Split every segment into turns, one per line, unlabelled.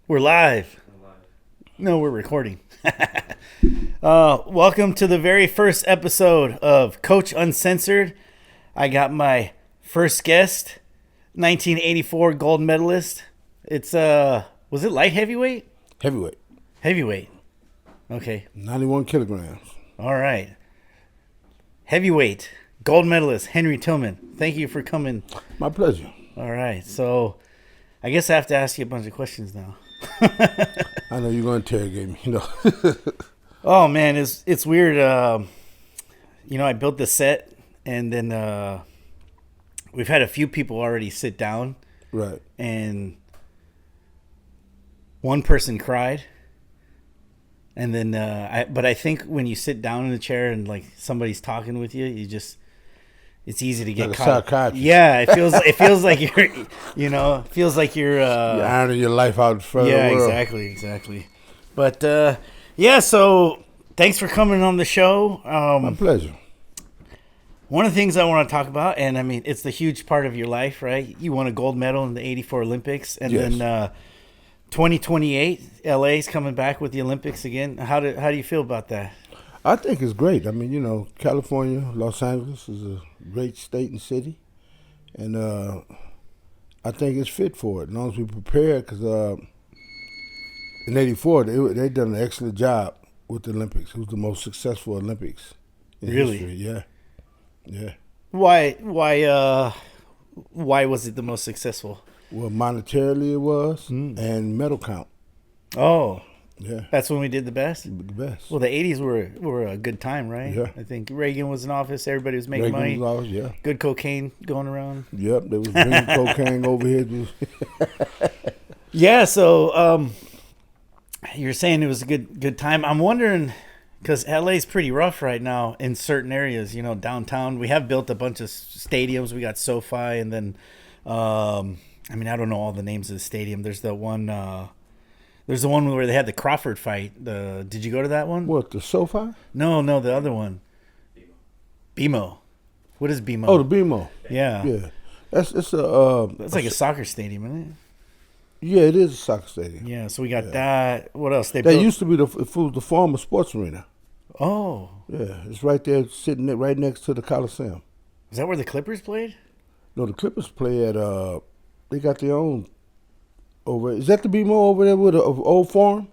We're live. No, we're recording. Welcome to the very first episode of Coach Uncensored. I got my first guest, 1984 gold medalist. It's was it light heavyweight?
Heavyweight.
Heavyweight. Okay.
91 kilograms.
All right. Heavyweight gold medalist Henry Tillman. Thank you for coming.
My pleasure.
All right. So, I guess I have to ask you a bunch of questions now.
I know you're going to interrogate me,
Oh man, it's weird. I built the set, and then we've had a few people already sit down,
Right.
and one person cried, and then I think when you sit down in the chair and like somebody's talking with you, it's easy to get
Like a
caught.
psychiatrist.
Yeah, it feels like you're
You're ironing your life out in front
yeah,
of the world.
exactly. But so thanks for coming on the show.
My pleasure.
One of the things I want to talk about, and I mean, it's the huge part of your life, right? You won a gold medal in the '84 Olympics, and
Yes.
then 2028, LA's coming back with the Olympics again. How do you feel about that?
I think it's great. I mean, California, Los Angeles is a great state and city. And I think it's fit for it, as long as we prepare, because in '84, they done an excellent job with the Olympics. It was the most successful Olympics in
Really?
history. Yeah.
Why was it the most successful?
Well, monetarily it was, and medal count.
Oh,
Yeah,
that's when we did the best.
the best.
Well, the '80s were a good time, right?
Yeah.
I think Reagan was in office. Everybody was making
Reagan
money.
was always, yeah.
Good cocaine going around.
Yep, they was bringing cocaine over here.
Yeah, so you're saying it was a good time. I'm wondering, because LA's pretty rough right now in certain areas. Downtown. We have built a bunch of stadiums. We got SoFi, and then I don't know all the names of the stadium. There's the one. There's the one where they had the Crawford fight. Did you go to that one?
What, the SoFi?
No, the other one. BMO. What is BMO?
Oh, the BMO.
Yeah.
Yeah, it's
Like a soccer stadium, isn't it?
Yeah, it is a soccer stadium.
Yeah. So we got that. What else?
That
built.
used to be the former sports arena.
Oh,
Yeah, it's right there, sitting right next to the Coliseum.
is that where the Clippers played?
No, the Clippers play at they got their own over. Is that the BMO over there with the old farm?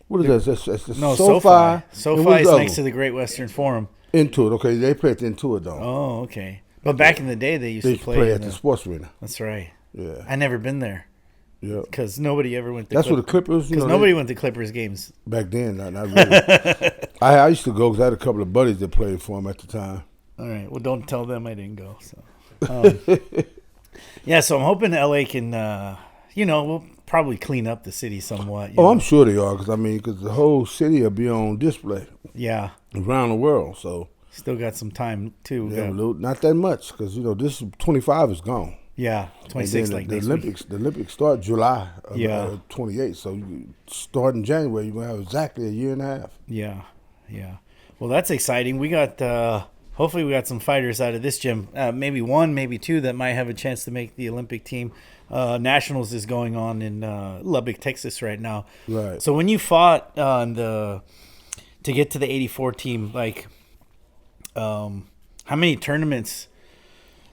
What is that? That's the
No,
SoFi.
SoFi.
And
SoFi
what's
is
the
next
other
to the Great Western Forum.
one? Intuit. Okay, they play at the Intuit Dome.
Oh, okay. But back in the day, they used
They
to play,
play
in
at the sports arena.
That's right.
Yeah,
I never been there
yeah.
because nobody ever went to.
That's where the Clippers.
Because nobody went to Clippers games.
Back then, not really. I used to go because I had a couple of buddies that played for him at the time.
All right. Well, don't tell them I didn't go. So, yeah. So I'm hoping LA can, we'll probably clean up the city somewhat. you
Oh,
know?
I'm sure they are, because the whole city will be on display
Yeah.
around the world. So,
Still got some time too.
yeah, not that much, because this 25 is gone.
Yeah.
And
26
then
like
the
next
Olympics.
week.
The Olympics start July of
Yeah.
28. So you start in January, you're gonna have exactly a year and a half.
Yeah. Well, that's exciting. We got hopefully we got some fighters out of this gym. Maybe one, maybe two that might have a chance to make the Olympic team. Nationals is going on in Lubbock, Texas right now.
Right.
So when you fought to get to the '84 team, like how many tournaments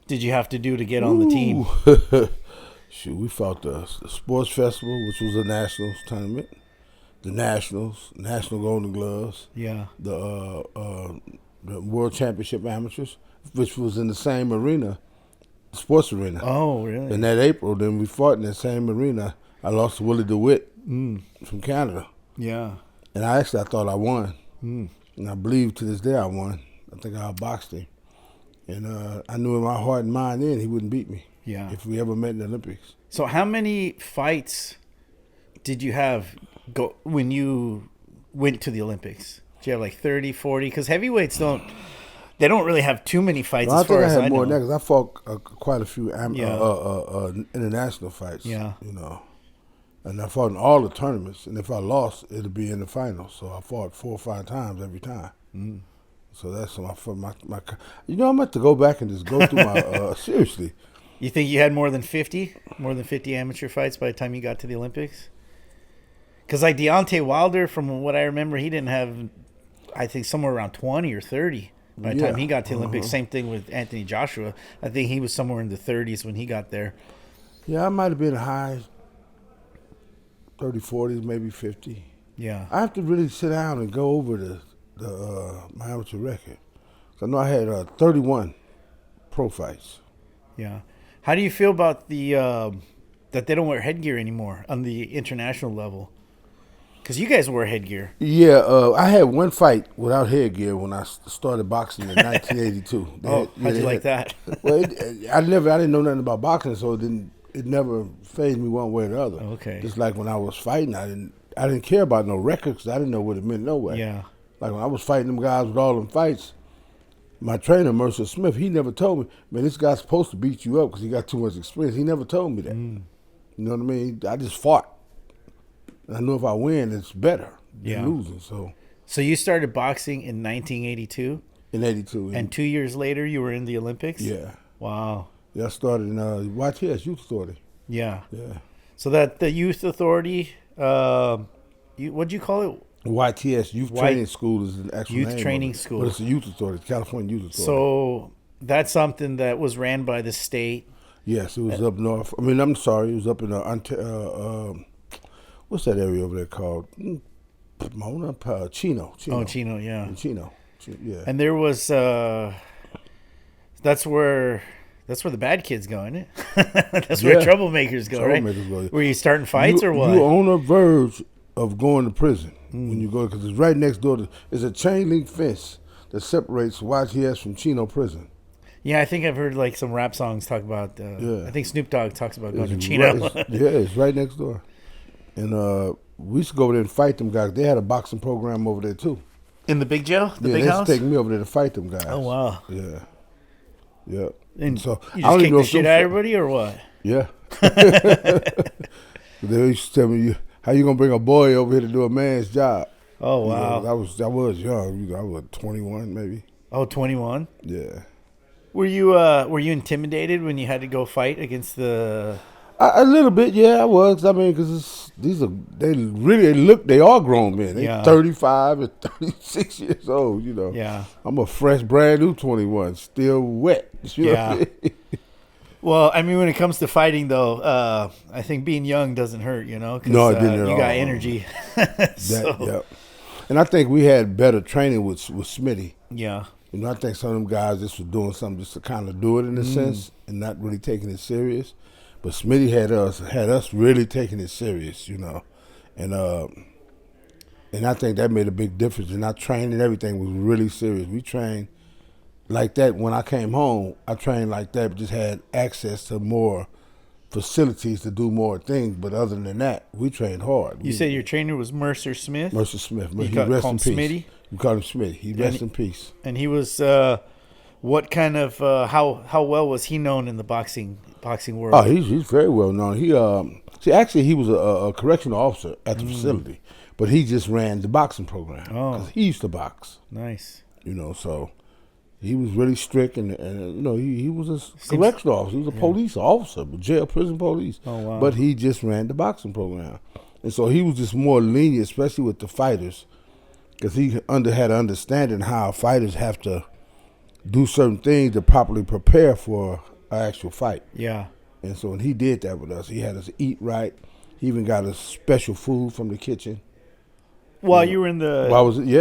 did you have to do to get on the team?
Shoot, we fought the sports festival, which was a nationals tournament. The nationals, National Golden Gloves.
Yeah.
The World Championship Amateurs, which was in the same arena, sports arena.
Oh, really?
In that April, then we fought in that same arena. I lost to Willie DeWitt from Canada.
Yeah.
And I thought I won. And I believe to this day I won. I think I outboxed him. And I knew in my heart and mind then he wouldn't beat me.
Yeah.
If we ever met in the Olympics.
So how many fights did you have when you went to the Olympics? Did you have like 30, 40? Because heavyweights don't really have too many fights
Well,
as far as
I
I
had more
know.
than that because I fought quite a few
Yeah.
international fights.
Yeah.
And I fought in all the tournaments. And if I lost, it'd be in the finals. So I fought 4 or 5 times every time. So that's my. I'm going to have to go back and just go through my seriously.
You think you had more than 50 amateur fights by the time you got to the Olympics? Because like Deontay Wilder, from what I remember, he didn't have, I think, somewhere around 20 or 30 by the time he got to the Olympics. Same thing with Anthony Joshua. I think he was somewhere in the 30s when he got there.
Yeah, I might have been high 30, 40s, maybe 50.
Yeah.
I have to really sit down and go over my amateur record. So I know I had 31 pro fights.
Yeah. How do you feel about the that they don't wear headgear anymore on the international level? Because you guys wear headgear.
Yeah, I had one fight without headgear when I started boxing in 1982.
How'd you like that?
Well, I didn't know nothing about boxing, so it never fazed me one way or the other.
Okay.
Just like when I was fighting, I didn't care about no records. I didn't know what it meant no way.
Yeah.
Like when I was fighting them guys with all them fights, my trainer, Mercer Smith, he never told me, man, this guy's supposed to beat you up because he got too much experience. He never told me that. You know what I mean? I just fought. And I knew if I win, it's better than losing. So
you started boxing in 1982?
In 82.
And 2 years later, you were in the Olympics?
Yeah.
Wow.
Yeah, I started in YTS, Youth Authority.
Yeah.
Yeah.
So that the Youth Authority, what'd you call it?
YTS, Youth Training School is an actual
Youth
name
Training
of it.
School.
But it's a Youth Authority, California Youth Authority.
So that's something that was ran by the state.
Yes, it was up north. I mean, I'm sorry, it was up in what's that area over there called? Pomona, Chino.
Oh, Chino, yeah.
In Chino, yeah.
And there was that's where the bad kids go, isn't it? That's where troublemakers go, right? Were you starting fights or what?
You're on the verge of going to prison when you go, because it's right next door. It's a chain link fence that separates YTS from Chino prison.
Yeah, I think I've heard like some rap songs talk about. I think Snoop Dogg talks about going to Chino.
It's right next door. And we used to go over there and fight them guys. They had a boxing program over there too.
In the big jail, the big
they
house.
They used to take me over there to fight them guys.
Oh wow.
Yeah. Yeah.
And
so
you just kick the shit out of everybody, or what?
Yeah. They used to tell me, "How you gonna bring a boy over here to do a man's job?"
Oh wow.
I was young. I was 21 maybe.
Oh, 21?
Yeah.
Were you intimidated when you had to go fight against the?
A little bit, yeah, I was. I mean, because they are grown men. They're 35 and 36 years old, you know.
Yeah.
I'm a fresh, brand new 21, still wet. You know what I mean?
Well, I mean, when it comes to fighting, though, I think being young doesn't hurt, you know?
No, it didn't at all.
You got energy.
Yeah. And I think we had better training with Smitty.
Yeah.
You know, I think some of them guys just were doing something just to kind of do it in a sense and not really taking it serious. But Smitty had us really taking it serious, you know. And I think that made a big difference. And our training and everything was really serious. We trained like that. When I came home, I trained like that, but just had access to more facilities to do more things. But other than that, we trained hard.
You said your trainer was Mercer Smith?
Mercer Smith.
He
rest in peace.
Smitty?
We called him Smitty. He rest in peace.
And he was what kind of how well was he known in the boxing world?
Oh, he's very well known. He he was a correctional officer at the facility, but he just ran the boxing program because he used to box.
Nice.
You know, so he was really strict, and you know, he was a correctional officer. He was a police officer, jail, prison police.
Oh wow!
But he just ran the boxing program, and so he was just more lenient, especially with the fighters, because he had an understanding how fighters have to do certain things to properly prepare for an actual fight.
Yeah.
And so when he did that with us, he had us eat right. He even got us special food from the kitchen.
While you were in the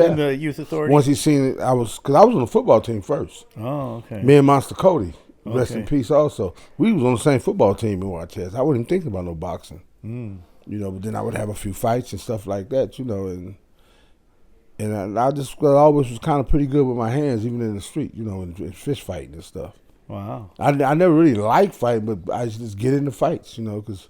in the youth authority?
Once he seen it, because I was on the football team first.
Oh, okay.
Me and Monster Cody, rest in peace also. We was on the same football team in YTS. I wasn't even thinking about no boxing. You know, but then I would have a few fights and stuff like that, you know, and I just always was kind of pretty good with my hands, even in the street, you know, in fish fighting and stuff.
Wow.
I never really liked fighting, but I just get into fights, you know, because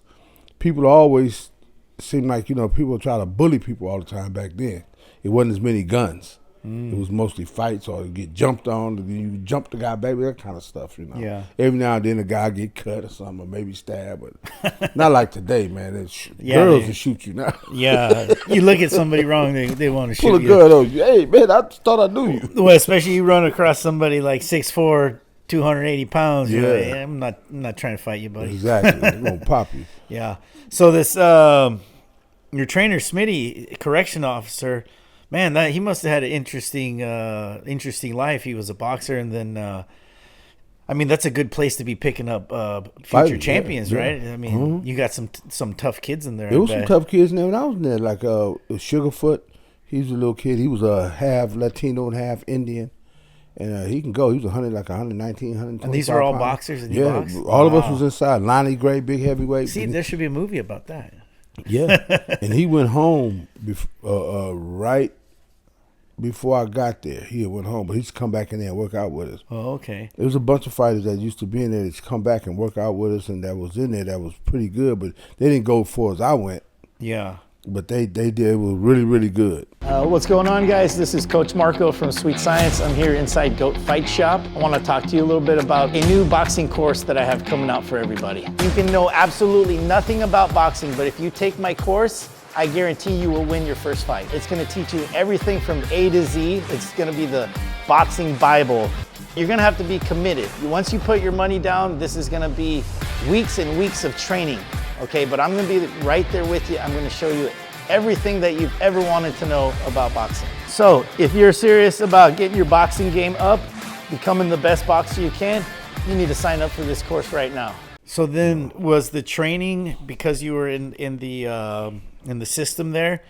people always seem like, you know, people try to bully people all the time back then. It wasn't as many guns. It was mostly fights, or you get jumped on, and then you jump the guy, baby, that kind of stuff, you know.
Yeah.
Every now and then a guy get cut or something, or maybe stabbed, but not like today, man. Girls will shoot you now.
Yeah. You look at somebody wrong, they want to shoot you.
Pull a gun on you. Hey, man, I thought I knew you.
Well, especially you run across somebody like 6'4", 280 pounds.
Yeah.
You're like, I'm not trying to fight you, buddy.
Exactly. They're going to pop you.
Yeah. So this, your trainer, Smitty, correction officer, man, he must have had an interesting life. He was a boxer, and then, I mean, that's a good place to be picking up future champions, right? I mean, you got some tough kids in there.
There was some tough kids in there when I was in there, like Sugarfoot. He was a little kid. He was half Latino and half Indian. And he can go. He was 119, 120.
And these were all boxers in
your box? All of us was inside. Lonnie Gray, big heavyweight.
See, there should be a movie about that.
Yeah. And he went home right before I got there. He went home, but he's come back in there and work out with us.
Oh, okay.
There was a bunch of fighters that used to be in there that's come back and work out with us, and that was in there that was pretty good, but they didn't go as far as I went.
Yeah.
But they did. It was really, really good.
What's going on, guys? This is Coach Marco from Sweet Science. I'm here inside Goat Fight Shop. I want to talk to you a little bit about a new boxing course that I have coming out for everybody. You can know absolutely nothing about boxing, but if you take my course, I guarantee you will win your first fight. It's going to teach you everything from A to Z. It's going to be the boxing Bible. You're going to have to be committed. Once you put your money down, this is going to be weeks and weeks of training. Okay, but I'm going to be right there with you. I'm going to show you everything that you've ever wanted to know about boxing. So if you're serious about getting your boxing game up, becoming the best boxer you can, you need to sign up for this course right now.
So then, was the training, because you were in the system there,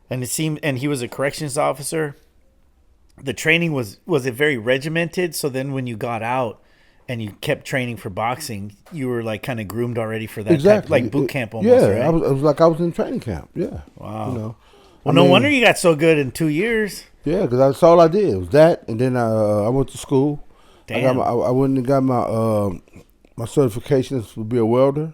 and it seemed, and he was a corrections officer, the training was it very regimented? So then when you got out and you kept training for boxing, you were like kind of groomed already for that type, like boot camp almost, right?
Yeah, it was like I was in training camp. Yeah.
Wow.
You know,
well, no wonder you got so good in 2 years.
Yeah, because that's all I did. It was that, and then I went to school.
Damn.
I went and got my certifications to be a welder.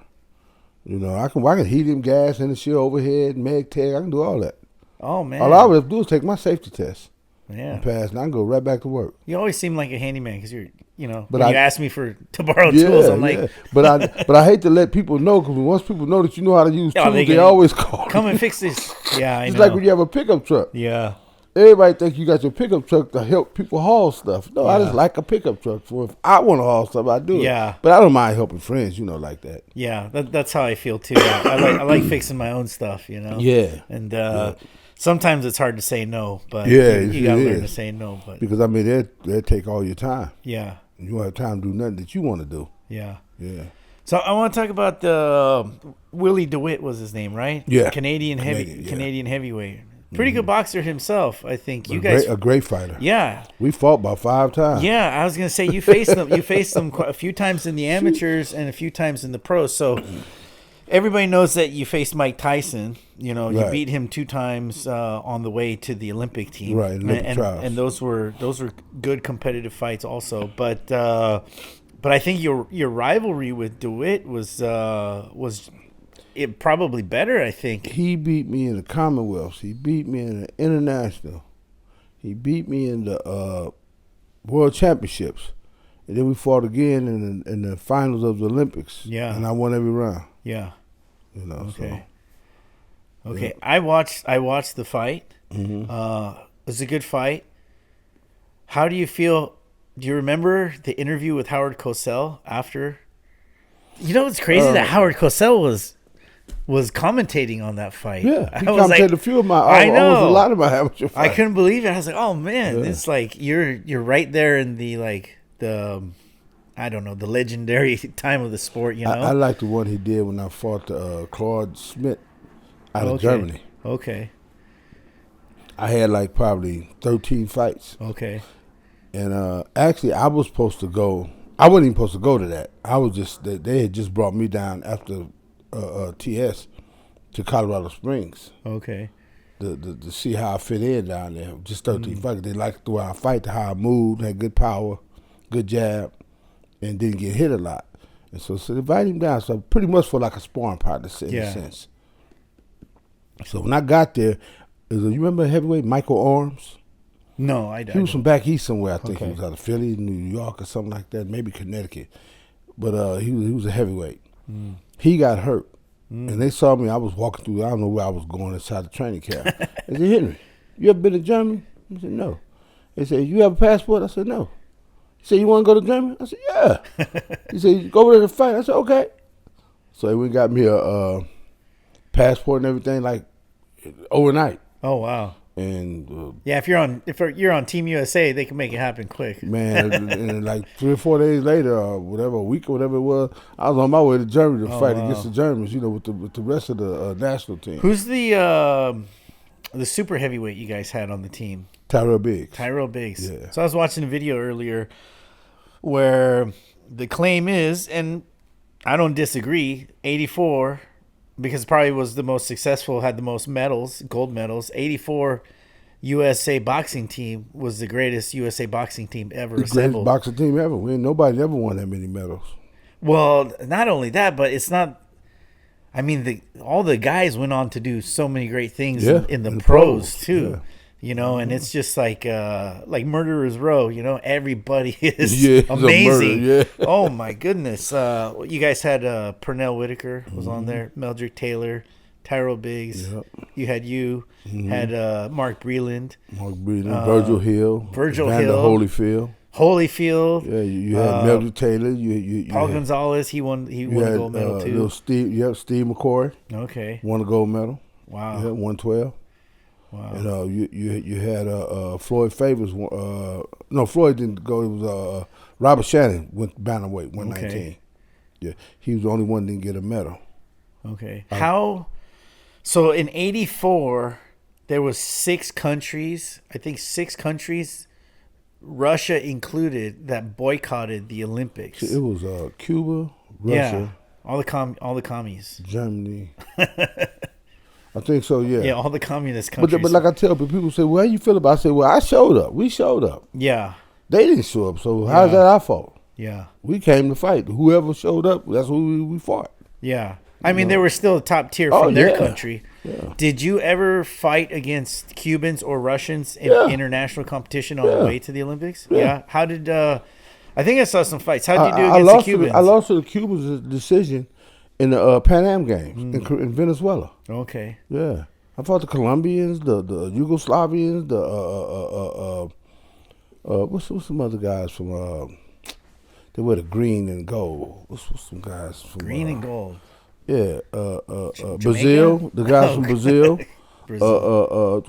You know, I can heat him, gas, and the shit overhead, meg tag. I can do all that.
Oh man.
All I would have to do is take my safety test.
Yeah.
And pass, and I can go right back to work.
You always seem like a handyman because you're, but
when
you asked me to borrow tools, I'm like,
but I hate to let people know, because once people know that you know how to use tools, they always call.
Come and fix this. Yeah, I know.
It's like when you have a pickup truck.
Yeah.
Everybody think you got your pickup truck to help people haul stuff. No, I just like a pickup truck. For if I want to haul stuff, I do it.
Yeah.
But I don't mind helping friends, like that.
Yeah, that's how I feel too. I like fixing my own stuff,
Yeah.
And sometimes it's hard to say no, but
yeah,
you gotta learn to say no. But
because I mean, they'll take all your time.
Yeah.
You won't have time to do nothing that you want to do.
Yeah.
Yeah.
So I want to talk about the Willie DeWitt was his name, right?
Yeah.
Canadian heavyweight. Pretty good boxer himself, I think.
A great fighter.
Yeah.
We fought about 5 times.
Yeah, I was gonna say you faced them. You faced them quite a few times in the amateurs and a few times in the pros. So everybody knows that you faced Mike Tyson. You beat him 2 times on the way to the Olympic team.
Right,
and those were good competitive fights also. But I think your rivalry with DeWitt was it probably better, I think.
He beat me in the Commonwealths. He beat me in the International. He beat me in the World Championships. And then we fought again in the finals of the Olympics.
Yeah.
And I won every round.
Yeah.
Okay.
So. Okay. Yeah. I watched the fight. Mm-hmm. It was a good fight. How do you feel? Do you remember the interview with Howard Cosell after? It's crazy that Howard Cosell was commentating on that fight.
Yeah, he commentated a few of my.
I know
almost a lot of my amateur fights.
I couldn't believe it. I was like, oh man, it's like you're right there in the I don't know, the legendary time of the sport.
I like the one he did when I fought Claude Smith out of Germany.
Okay.
I had like probably 13 fights.
Okay.
And actually, I was supposed to go. I wasn't even supposed to go to that. I was just they had just brought me down after TS to Colorado Springs.
Okay.
To see how I fit in down there. Just 13 fights. They liked the way I fight, how I moved, had good power, good jab, and didn't get hit a lot. And so they invited him down. So I pretty much felt like a sparring partner in a sense. So when I got there, you remember heavyweight Michael Arms?
No, I don't.
He was from back east somewhere. I think he was out of Philly, New York, or something like that, maybe Connecticut. But he was a heavyweight. Mm. He got hurt, and they saw me. I was walking through. I don't know where I was going inside the training camp. They said, "Henry, you ever been to Germany?" I said, "No." They said, "You have a passport?" I said, "No." He said, you want to go to Germany? I said, yeah. He said, you go over there to fight. I said, okay. So he went and got me a passport and everything like overnight.
Oh wow.
And
yeah, if you're on Team USA, they can make it happen quick.
Man, and like 3 or 4 days later, or whatever, a week or whatever it was, I was on my way to Germany to fight against the Germans. You know, with the rest of the national team.
Who's the super heavyweight you guys had on the team?
Tyrell Biggs.
Yeah. So I was watching a video earlier where the claim is, and I don't disagree, 84. Because it probably was the most successful, had the most medals, gold medals. 84 USA boxing team was the greatest USA boxing team ever assembled.
Greatest boxing team ever. Nobody ever won that many medals.
Well, not only that, but it's not. I mean, all the guys went on to do so many great things in the pros too. Yeah. You know, and it's just like Murderer's Row. You know, everybody is amazing. Oh my goodness! You guys had Pernell Whitaker was on there, Meldrick Taylor, Tyrell Biggs. Yep. You had had Mark Breland,
Virgil Hill,
Holyfield.
Yeah, you had Meldrick Taylor. You
Paul Gonzalez. He won a gold medal too.
Steve McCoy.
Okay.
Won a gold medal.
Wow.
Yeah, 112. Wow. And you had Floyd Favors. No, Floyd didn't go. It was Robert Shannon went bantamweight 119. Okay. Yeah, he was the only one that didn't get a medal.
Okay. So in '84, there was 6 countries. I think 6 countries, Russia included, that boycotted the Olympics.
It was Cuba, Russia,
all the commies,
Germany. I think so, yeah.
Yeah, all the communist countries.
But like I tell people say, well, how you feel about it? I say, well, I showed up. We showed up.
Yeah.
They didn't show up, so how's that our fault?
Yeah.
We came to fight. Whoever showed up, that's who we fought.
Yeah. I mean, they were still top tier from their country. Yeah. Did you ever fight against Cubans or Russians in international competition on the way to the Olympics? Yeah. How did I think I saw some fights. How did you do against the Cubans?
I lost to the Cubans' decision in the Pan Am Games in Venezuela.
Okay.
Yeah. I fought the Colombians, the Yugoslavians, what's some other guys from they wear the green and gold. What's some guys from
green and gold?
Yeah, Brazil, the guys from Brazil,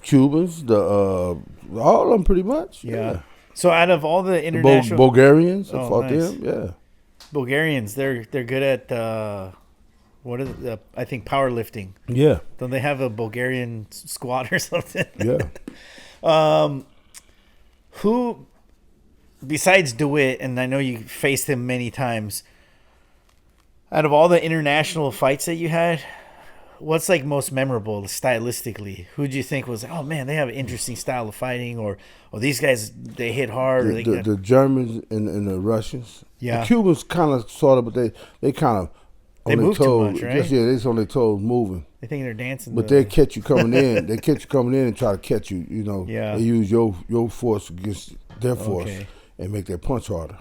Cubans, all of them pretty much. Yeah.
So out of all the international
Bulgarians, I fought them. Yeah.
Bulgarians, they're good at what is it? I think powerlifting.
Yeah.
Don't they have a Bulgarian squad or something?
Yeah.
Who, besides DeWitt, and I know you faced him many times, out of all the international fights that you had, what's like most memorable stylistically? Who do you think was, oh man, they have an interesting style of fighting, or these guys, they hit hard?
The Germans and the Russians.
Yeah.
The Cubans kind of, sort of, but they kind of,
they move too much, right?
They on their toes moving.
They think they're dancing.
But they catch you coming in. They catch you coming in and try to catch you. You know,
they
use your force against their force and make their punch harder.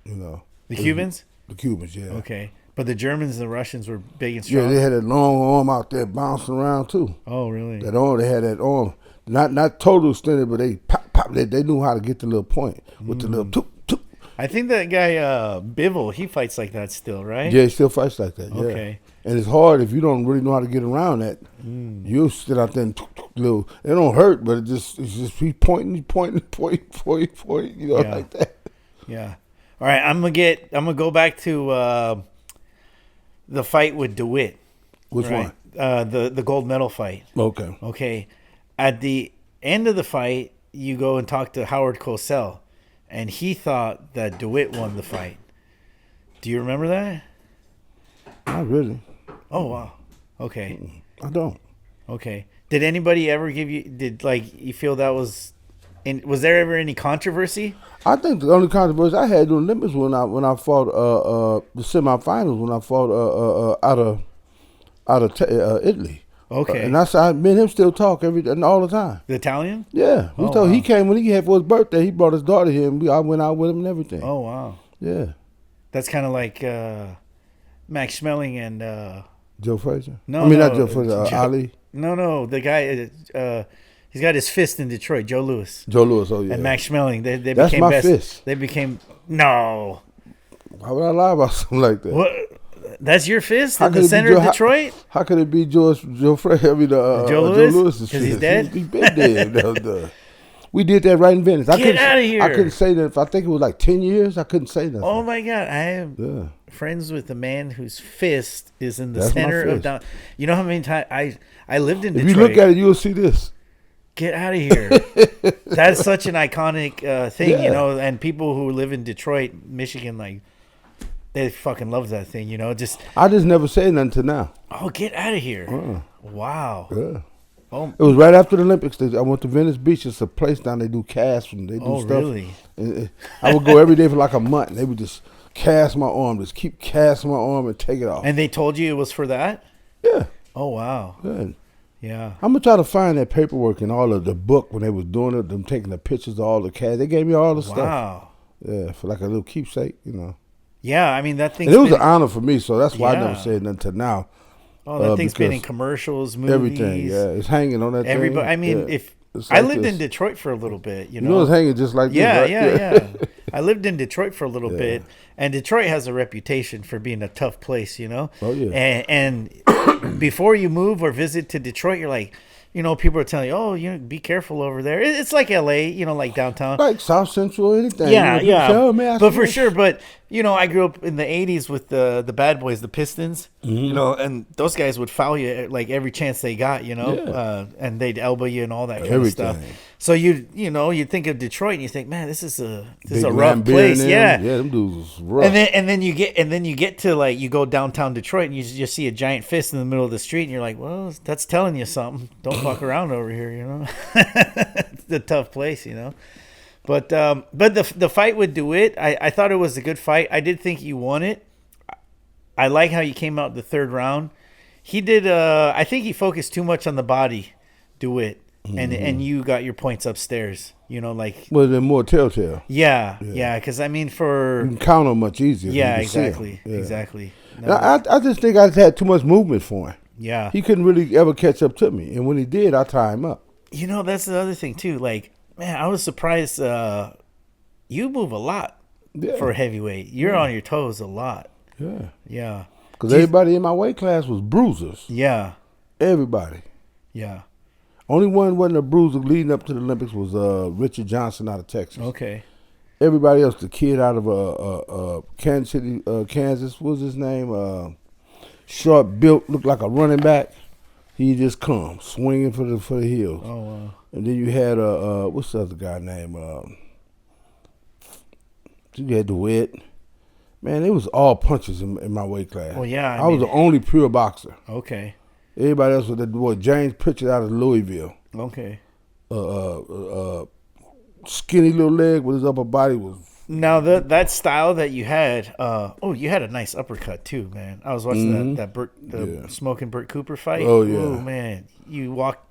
You know,
the Cubans.
The Cubans, yeah.
Okay, but the Germans and the Russians were big and strong.
Yeah, they had that long arm out there bouncing around too.
Oh, really?
That arm, they had that arm, not total extended, but they pop. They knew how to get the little point with the little toop.
I think that guy Bivol, he fights like that still, right?
Yeah, he still fights like that. Yeah.
Okay.
And it's hard if you don't really know how to get around that. You'll sit out there and little. It don't hurt, but it's just he pointing, you know, like that.
Yeah. All right, I'm gonna go back to the fight with DeWitt.
Which one?
The gold medal fight.
Okay.
Okay. At the end of the fight, you go and talk to Howard Cosell, and he thought that DeWitt won the fight. Do you remember that?
Not really.
Oh wow. Okay.
I don't.
Okay. Did anybody ever give you? You feel that was? Was there ever any controversy?
I think the only controversy I had during the Olympics when I fought the semifinals when I fought out of Italy.
Okay.
And me and him still talk all the time.
The Italian?
Yeah. He came when he had for his birthday. He brought his daughter here, and I went out with him and everything.
Oh wow.
Yeah.
That's kind of like Max Schmeling and
Joe Frazier.
No,
not Joe Frazier. Ali.
No, the guy. He's got his fist in Detroit. Joe Louis.
Oh yeah.
And Max Schmeling. They
That's
became
my
best.
fist.
They became No.
Why would I lie about something like that?
What? That's your fist
How
in
could
the
it be
center of
Joe-
Detroit?
How could it be Joe Frey? I mean,
Joe
Joe
Louis?
Lewis's
'Cause he's
fist?
dead?
He's been dead. We did that right in Venice.
Get outta here.
I couldn't say that. I think it was like 10 years. I couldn't say nothing.
Oh my God! I am
Yeah.
friends with the man whose fist is in the
That's my
center of
fist.
down. You know how many times I lived in
If
Detroit.
you look at it, you'll see this.
Get out of here! That's such an iconic thing,
Yeah.
you know. And people who live in Detroit, Michigan, like they fucking love that thing, you know. Just
I just never said nothing till now.
get out of here! Wow.
Yeah.
Oh,
It was right after the Olympics. I went to Venice Beach. It's a place down they do casts and they do
oh
stuff.
really?
And I would go every day for like a month. And they would just cast my arm, just keep casting my arm and take it off.
And they told you it was for that?
Yeah.
Oh wow.
Yeah.
Yeah.
I'm gonna try to find that paperwork and all of the book when they was doing it. Them taking the pictures of all the casts. They gave me all the stuff.
Wow.
Yeah, for like a little keepsake, you know.
Yeah, I mean that thing.
And it was an honor for me, so that's why I
Yeah.
never said nothing till now.
Oh, that thing's been in
because
commercials, movies,
Everything, yeah, it's hanging on that
Everybody.
thing.
I mean,
Yeah.
if
It's
I
like
lived
this.
in Detroit for a little bit,
You know, it's hanging just like
yeah,
this, right?
yeah. I lived in Detroit for a little bit, and Detroit has a reputation for being a tough place, you know.
Oh, yeah.
And before you move or visit to Detroit, you're like, you know, people are telling you, oh, you know, be careful over there. It's like L.A., you know, like downtown.
Like South Central, anything.
Yeah,
you know,
yeah.
say, "Oh, man, I
But
see
for
this."
sure, but you know, I grew up in the '80s with the bad boys, the Pistons.
Mm-hmm.
You know, and those guys would foul you like every chance they got. You know,
Yeah.
and they'd elbow you and all that kind
Everything.
of stuff. So you think of Detroit and you think, man, this is a
Big
rough
Ram Beer
place.
and
Yeah.
them. Yeah, them dudes was rough.
And then you get to like you go downtown Detroit and you just see a giant fist in the middle of the street and you're like, well, that's telling you something. Don't fuck around over here, you know. It's a tough place, you know. But the fight with DeWitt, I thought it was a good fight. I did think you won it. I like how you came out the third round. He did. I think he focused too much on the body, DeWitt, and you got your points upstairs. You know, like
Well, they're more telltale.
yeah. Because I mean, for
You can count on much easier.
yeah,
You can see 'em.
exactly,
Yeah.
exactly.
And
No,
I just think I just had too much movement for him.
yeah.
He couldn't really ever catch up to me. And when he did, I tie him up.
You know, that's the other thing too. Like, man, I was surprised. You move a lot
Yeah.
for a heavyweight. You're on your toes a lot.
Yeah.
Yeah.
Because everybody in my weight class was bruisers.
Yeah.
Everybody.
Yeah.
Only one wasn't a bruiser leading up to the Olympics was Richard Johnson out of Texas.
Okay.
Everybody else, the kid out of Kansas City, Kansas, what was his name? Short built, looked like a running back. He just come swinging for the heels.
Oh wow.
And then you had what's the other guy name? You had DeWitt. Man, it was all punches in my weight class.
Well, yeah,
I was the only pure boxer.
Okay.
Everybody else was that boy James Pritchard out of Louisville.
Okay.
Skinny little leg with his upper body was.
Now that style that you had, you had a nice uppercut too, man. I was watching the smoking Burt Cooper fight.
Oh, yeah.
Oh man, you walked.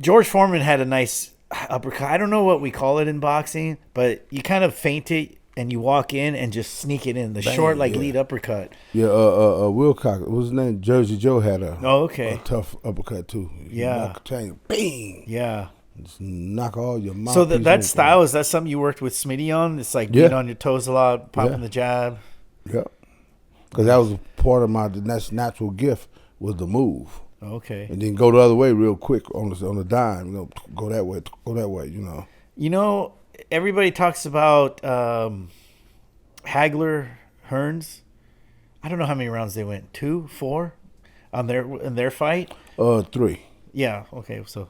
George Foreman had a nice uppercut. I don't know what we call it in boxing, but you kind of feint it and you walk in and just sneak it in. The short lead uppercut.
Yeah, Wilcox, what was his name? Jersey Joe had a a tough uppercut too.
Yeah.
Bang.
Yeah.
Just knock all your mouth.
So that style, is that something you worked with Smitty on? It's like being on your toes a lot, popping the jab.
Yeah. Because that was part of my natural gift was the move.
Okay.
And then go the other way real quick on the dime. You know, go that way, you know.
You know, everybody talks about Hagler, Hearns. I don't know how many rounds they went. 2, 4 in their fight?
3.
Yeah, okay. So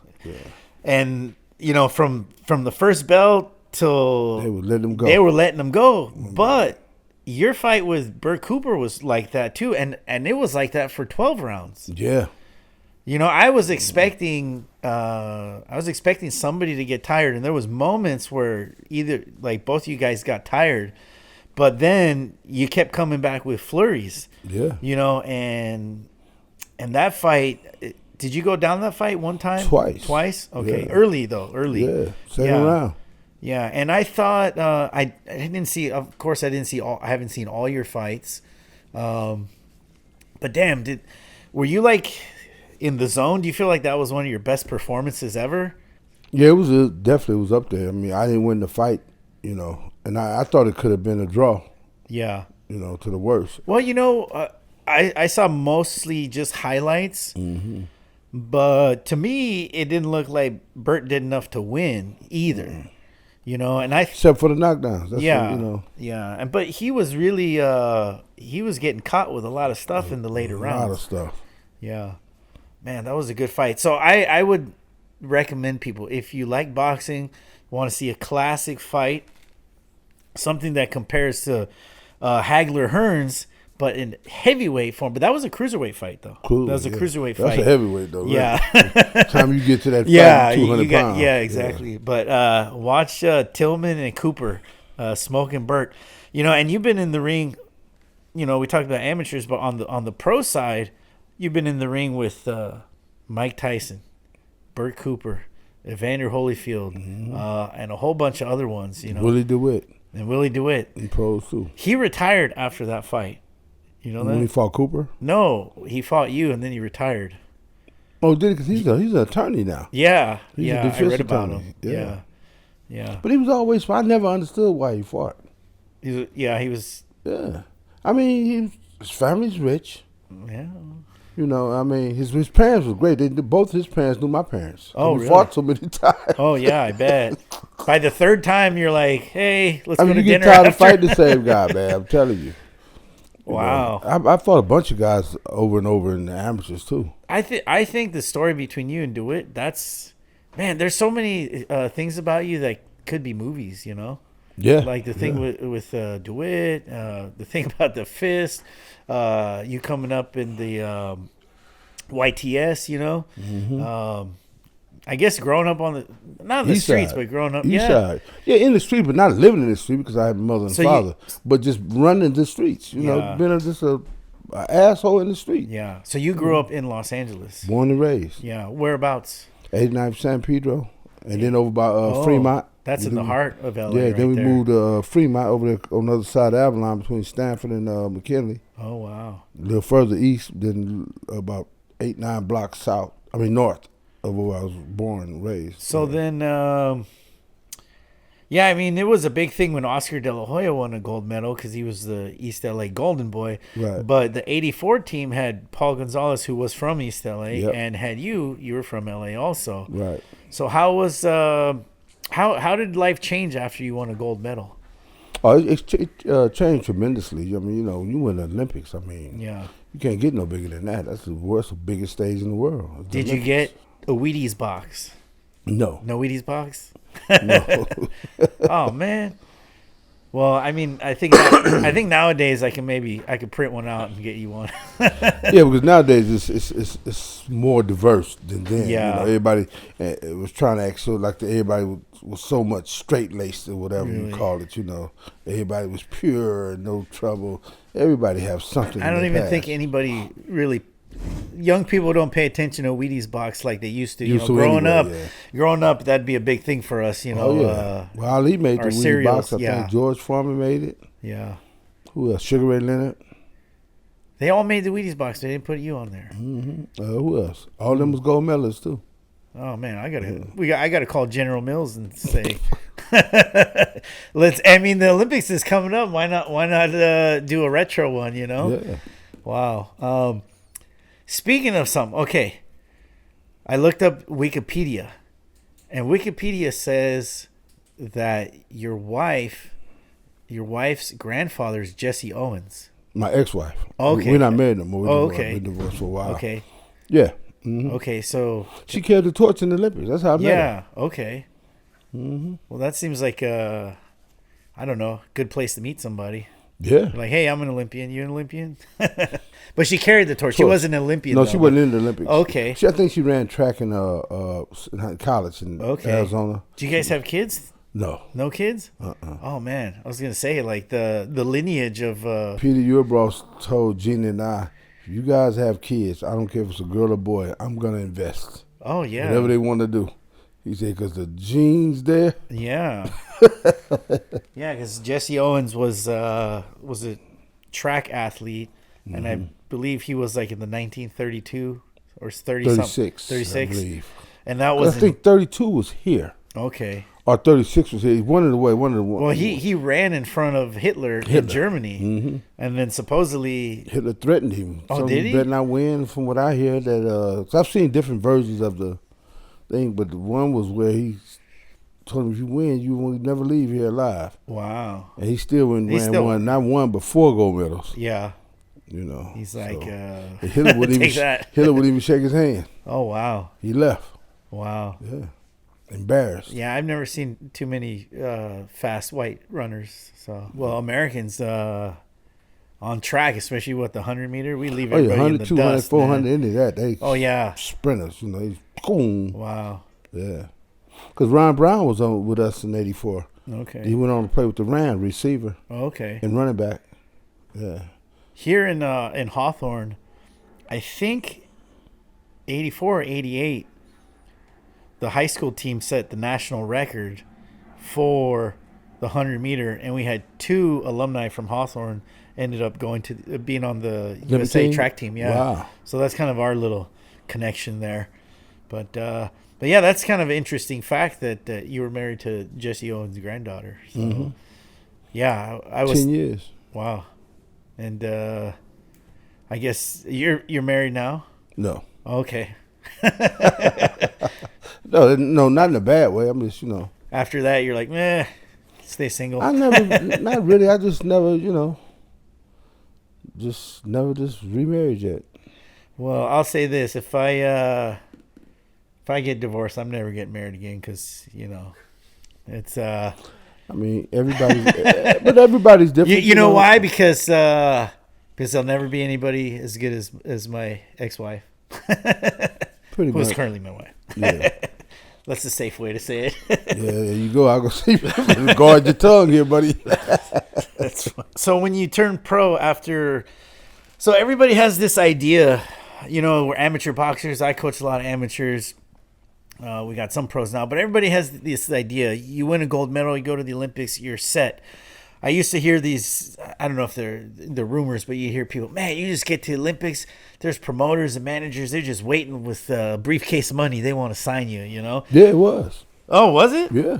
and you know, from the first bell till
They would let them go.
They were letting them go. But your fight with Burt Cooper was like that too, and it was like that for 12 rounds.
Yeah.
You know, I was expecting somebody to get tired, and there was moments where either like both of you guys got tired, but then you kept coming back with flurries.
Yeah.
You know, and that fight, did you go down that fight one time? Twice? Okay.
Yeah.
Early.
Yeah. Second round.
Yeah, and I thought I didn't see. Of course, I haven't seen all your fights, but damn, were you like in the zone? Do you feel like that was one of your best performances ever?
Yeah, it was definitely was up there. I mean, I didn't win the fight, you know, And I thought it could have been a draw,
Yeah.
to the worst.
Well, I saw mostly just highlights, but to me, it didn't look like Burt did enough to win either. And
Except for the knockdowns. That's
yeah,
what,
yeah, but he was really he was getting caught with a lot of stuff in the later rounds.
A lot of stuff.
Yeah, man, that was a good fight. So I would recommend people, if you like boxing, want to see a classic fight, something that compares to Hagler Hearns, but in heavyweight form. But that was a cruiserweight fight, though.
Cool,
that was a cruiserweight fight.
That's a heavyweight, though.
Yeah.
Time you get to that fight, 200 pounds.
Yeah, exactly. Yeah. But watch Tillman and Cooper smoking Burt. And you've been in the ring. We talked about amateurs, but on the pro side, you've been in the ring with Mike Tyson, Burt Cooper, Evander Holyfield, and a whole bunch of other ones.
Willie DeWitt.
And Willie DeWitt.
In pros, too.
He retired after that fight. You know that?
When he fought Cooper?
No, he fought you, and then he retired.
Oh, did he? Because he's an attorney now.
Yeah,
He's
yeah,
a defense
I read about
attorney.
him. Yeah.
But he was always. I never understood why he fought.
He was.
Yeah, I mean, his family's rich.
Yeah.
His parents were great. Both his parents knew my parents.
Oh,
we
really?
fought so many times.
Oh yeah, I bet. By the third time, you're like, "Hey, let's go to
you
dinner."
get tired
after.
of fighting the same guy, man. I'm telling you.
Wow.
I fought a bunch of guys over and over in the amateurs too.
I think the story between you and DeWitt, there's so many things about you that could be movies.
Yeah.
Like the thing with DeWitt, the thing about the fist, you coming up in the YTS, I guess growing up on not in the
East
streets,
side.
but growing up,
East side. Yeah, in the street, but not living in the street because I had a mother and
So
father. But just running the streets, being just a asshole in the street.
Yeah. So you grew up in Los Angeles.
Born and raised.
Yeah. Whereabouts?
89 San Pedro, and then over by Fremont.
That's in the heart of LA.
Yeah,
right
then we
there.
moved to Fremont over there on the other side of Avalon between Stanford and McKinley.
Oh wow.
A little further east, then about 8-9 blocks north of where I was born and raised.
So then, it was a big thing when Oscar De La Hoya won a gold medal because he was the East LA Golden Boy.
Right.
But the '84 team had Paul Gonzalez, who was from East LA,
Yep.
and had you were from LA also.
Right.
So how was how did life change after you won a gold medal?
Oh, it changed tremendously. You win the Olympics.
Yeah.
You can't get no bigger than that. That's the biggest stage in the world.
Did you get a Wheaties box?
No.
No Wheaties box?
No.
Oh man. Well, I think nowadays I could print one out and get you one.
Yeah, because nowadays it's more diverse than then.
Yeah.
Everybody was trying to act so like everybody was so much straight laced or whatever you call it. Everybody was pure, no trouble. Everybody have something.
I don't even think anybody really. Young people don't pay attention to Wheaties box like they used to. Growing up, that'd be a big thing for us.
Oh yeah. Well, Ali made the Wheaties
cereals,
box. I think George Foreman made it.
Yeah.
Who else? Sugar Ray Leonard.
They all made the Wheaties box. They didn't put you on there.
Mm-hmm. Who else? All of them was gold medalists too.
Oh man, I gotta call General Mills and say, the Olympics is coming up. Why not do a retro one?
Yeah.
Wow. Speaking of something, okay, I looked up Wikipedia, and Wikipedia says that your wife's grandfather is Jesse Owens.
My ex-wife.
Okay.
We're not married no more.
Okay.
We've been divorced for a while.
Okay.
Yeah. Mm-hmm.
Okay, so
she carried the torch in the Olympics. That's how I met her.
Yeah. Okay. Mm-hmm. Well, that seems like I don't know, good place to meet somebody.
Yeah.
Like, hey, I'm an Olympian. You an Olympian? But she carried the torch. She wasn't an Olympian.
No,
though.
she wasn't in the Olympics.
Okay.
I think she ran track in college in Arizona.
Do you guys have kids?
No.
No kids? Oh man, I was gonna say like the lineage of.
Peter Urbross told Gina and I, if you guys have kids, I don't care if it's a girl or boy, I'm gonna invest.
Oh yeah.
Whatever they want to do. He said, because the genes there.
Yeah. Yeah, because Jesse Owens was a track athlete, and I believe he was like in the 1932 or 36.
I believe.
And that was.
I think 32 was here.
Okay.
Or 36 was here. He wanted away.
Well, he ran in front of Hitler. In Germany, and then supposedly
Hitler threatened him.
Oh, did he?
Better not win, from what I hear. That 'cause I've seen different versions of the thing, but the one was where he told him, if you win, you will never leave here alive.
Wow.
And he still went ran one, not one, but 4 gold medals.
Yeah.
You know,
he's like
Hitler wouldn't even shake his hand.
Oh wow.
He left.
Wow.
Yeah. Embarrassed.
Yeah, I've never seen too many fast white runners. So, well, Americans on track, especially with the 100-meter, we leave everybody
100,
in the
200,
dust,
400
man.
into that. They
yeah,
sprinters. You know, boom.
Wow.
Yeah. Because Ron Brown was on with us in '84.
Okay.
He went on to play with the Rams, receiver.
Okay.
And running back. Yeah.
Here in Hawthorne, I think 84 or 88. The high school team set the national record for the 100-meter, and we had 2 alumni from Hawthorne ended up going to being on the USA track team. Yeah.
Wow.
So that's kind of our little connection there. But yeah, that's kind of an interesting fact that you were married to Jesse Owens' granddaughter. So yeah, I was
10 years.
Wow. And I guess you're married now?
No.
Okay.
No, not in a bad way. I'm just,
After that, you're like, meh, stay single.
I never, not really. I just never, just remarried yet.
Well, I'll say this: if I get divorced, I'm never getting married again because it's.
I mean, everybody's different.
You know why? Because there'll never be anybody as good as my ex-wife.
Pretty
Who's
much.
currently my wife.
Yeah.
That's a safe way to say it.
Yeah, there you go. I'll go see. Guard your tongue here, buddy.
That's fun. So when you turn pro after, so everybody has this idea, we're amateur boxers. I coach a lot of amateurs. We got some pros now, but everybody has this idea. You win a gold medal, you go to the Olympics, you're set. I used to hear these, I don't know if they're rumors, but you hear people, man, you just get to the Olympics, there's promoters and managers, they're just waiting with a briefcase of money. They want to sign you,
Yeah, it was.
Oh, was it?
Yeah.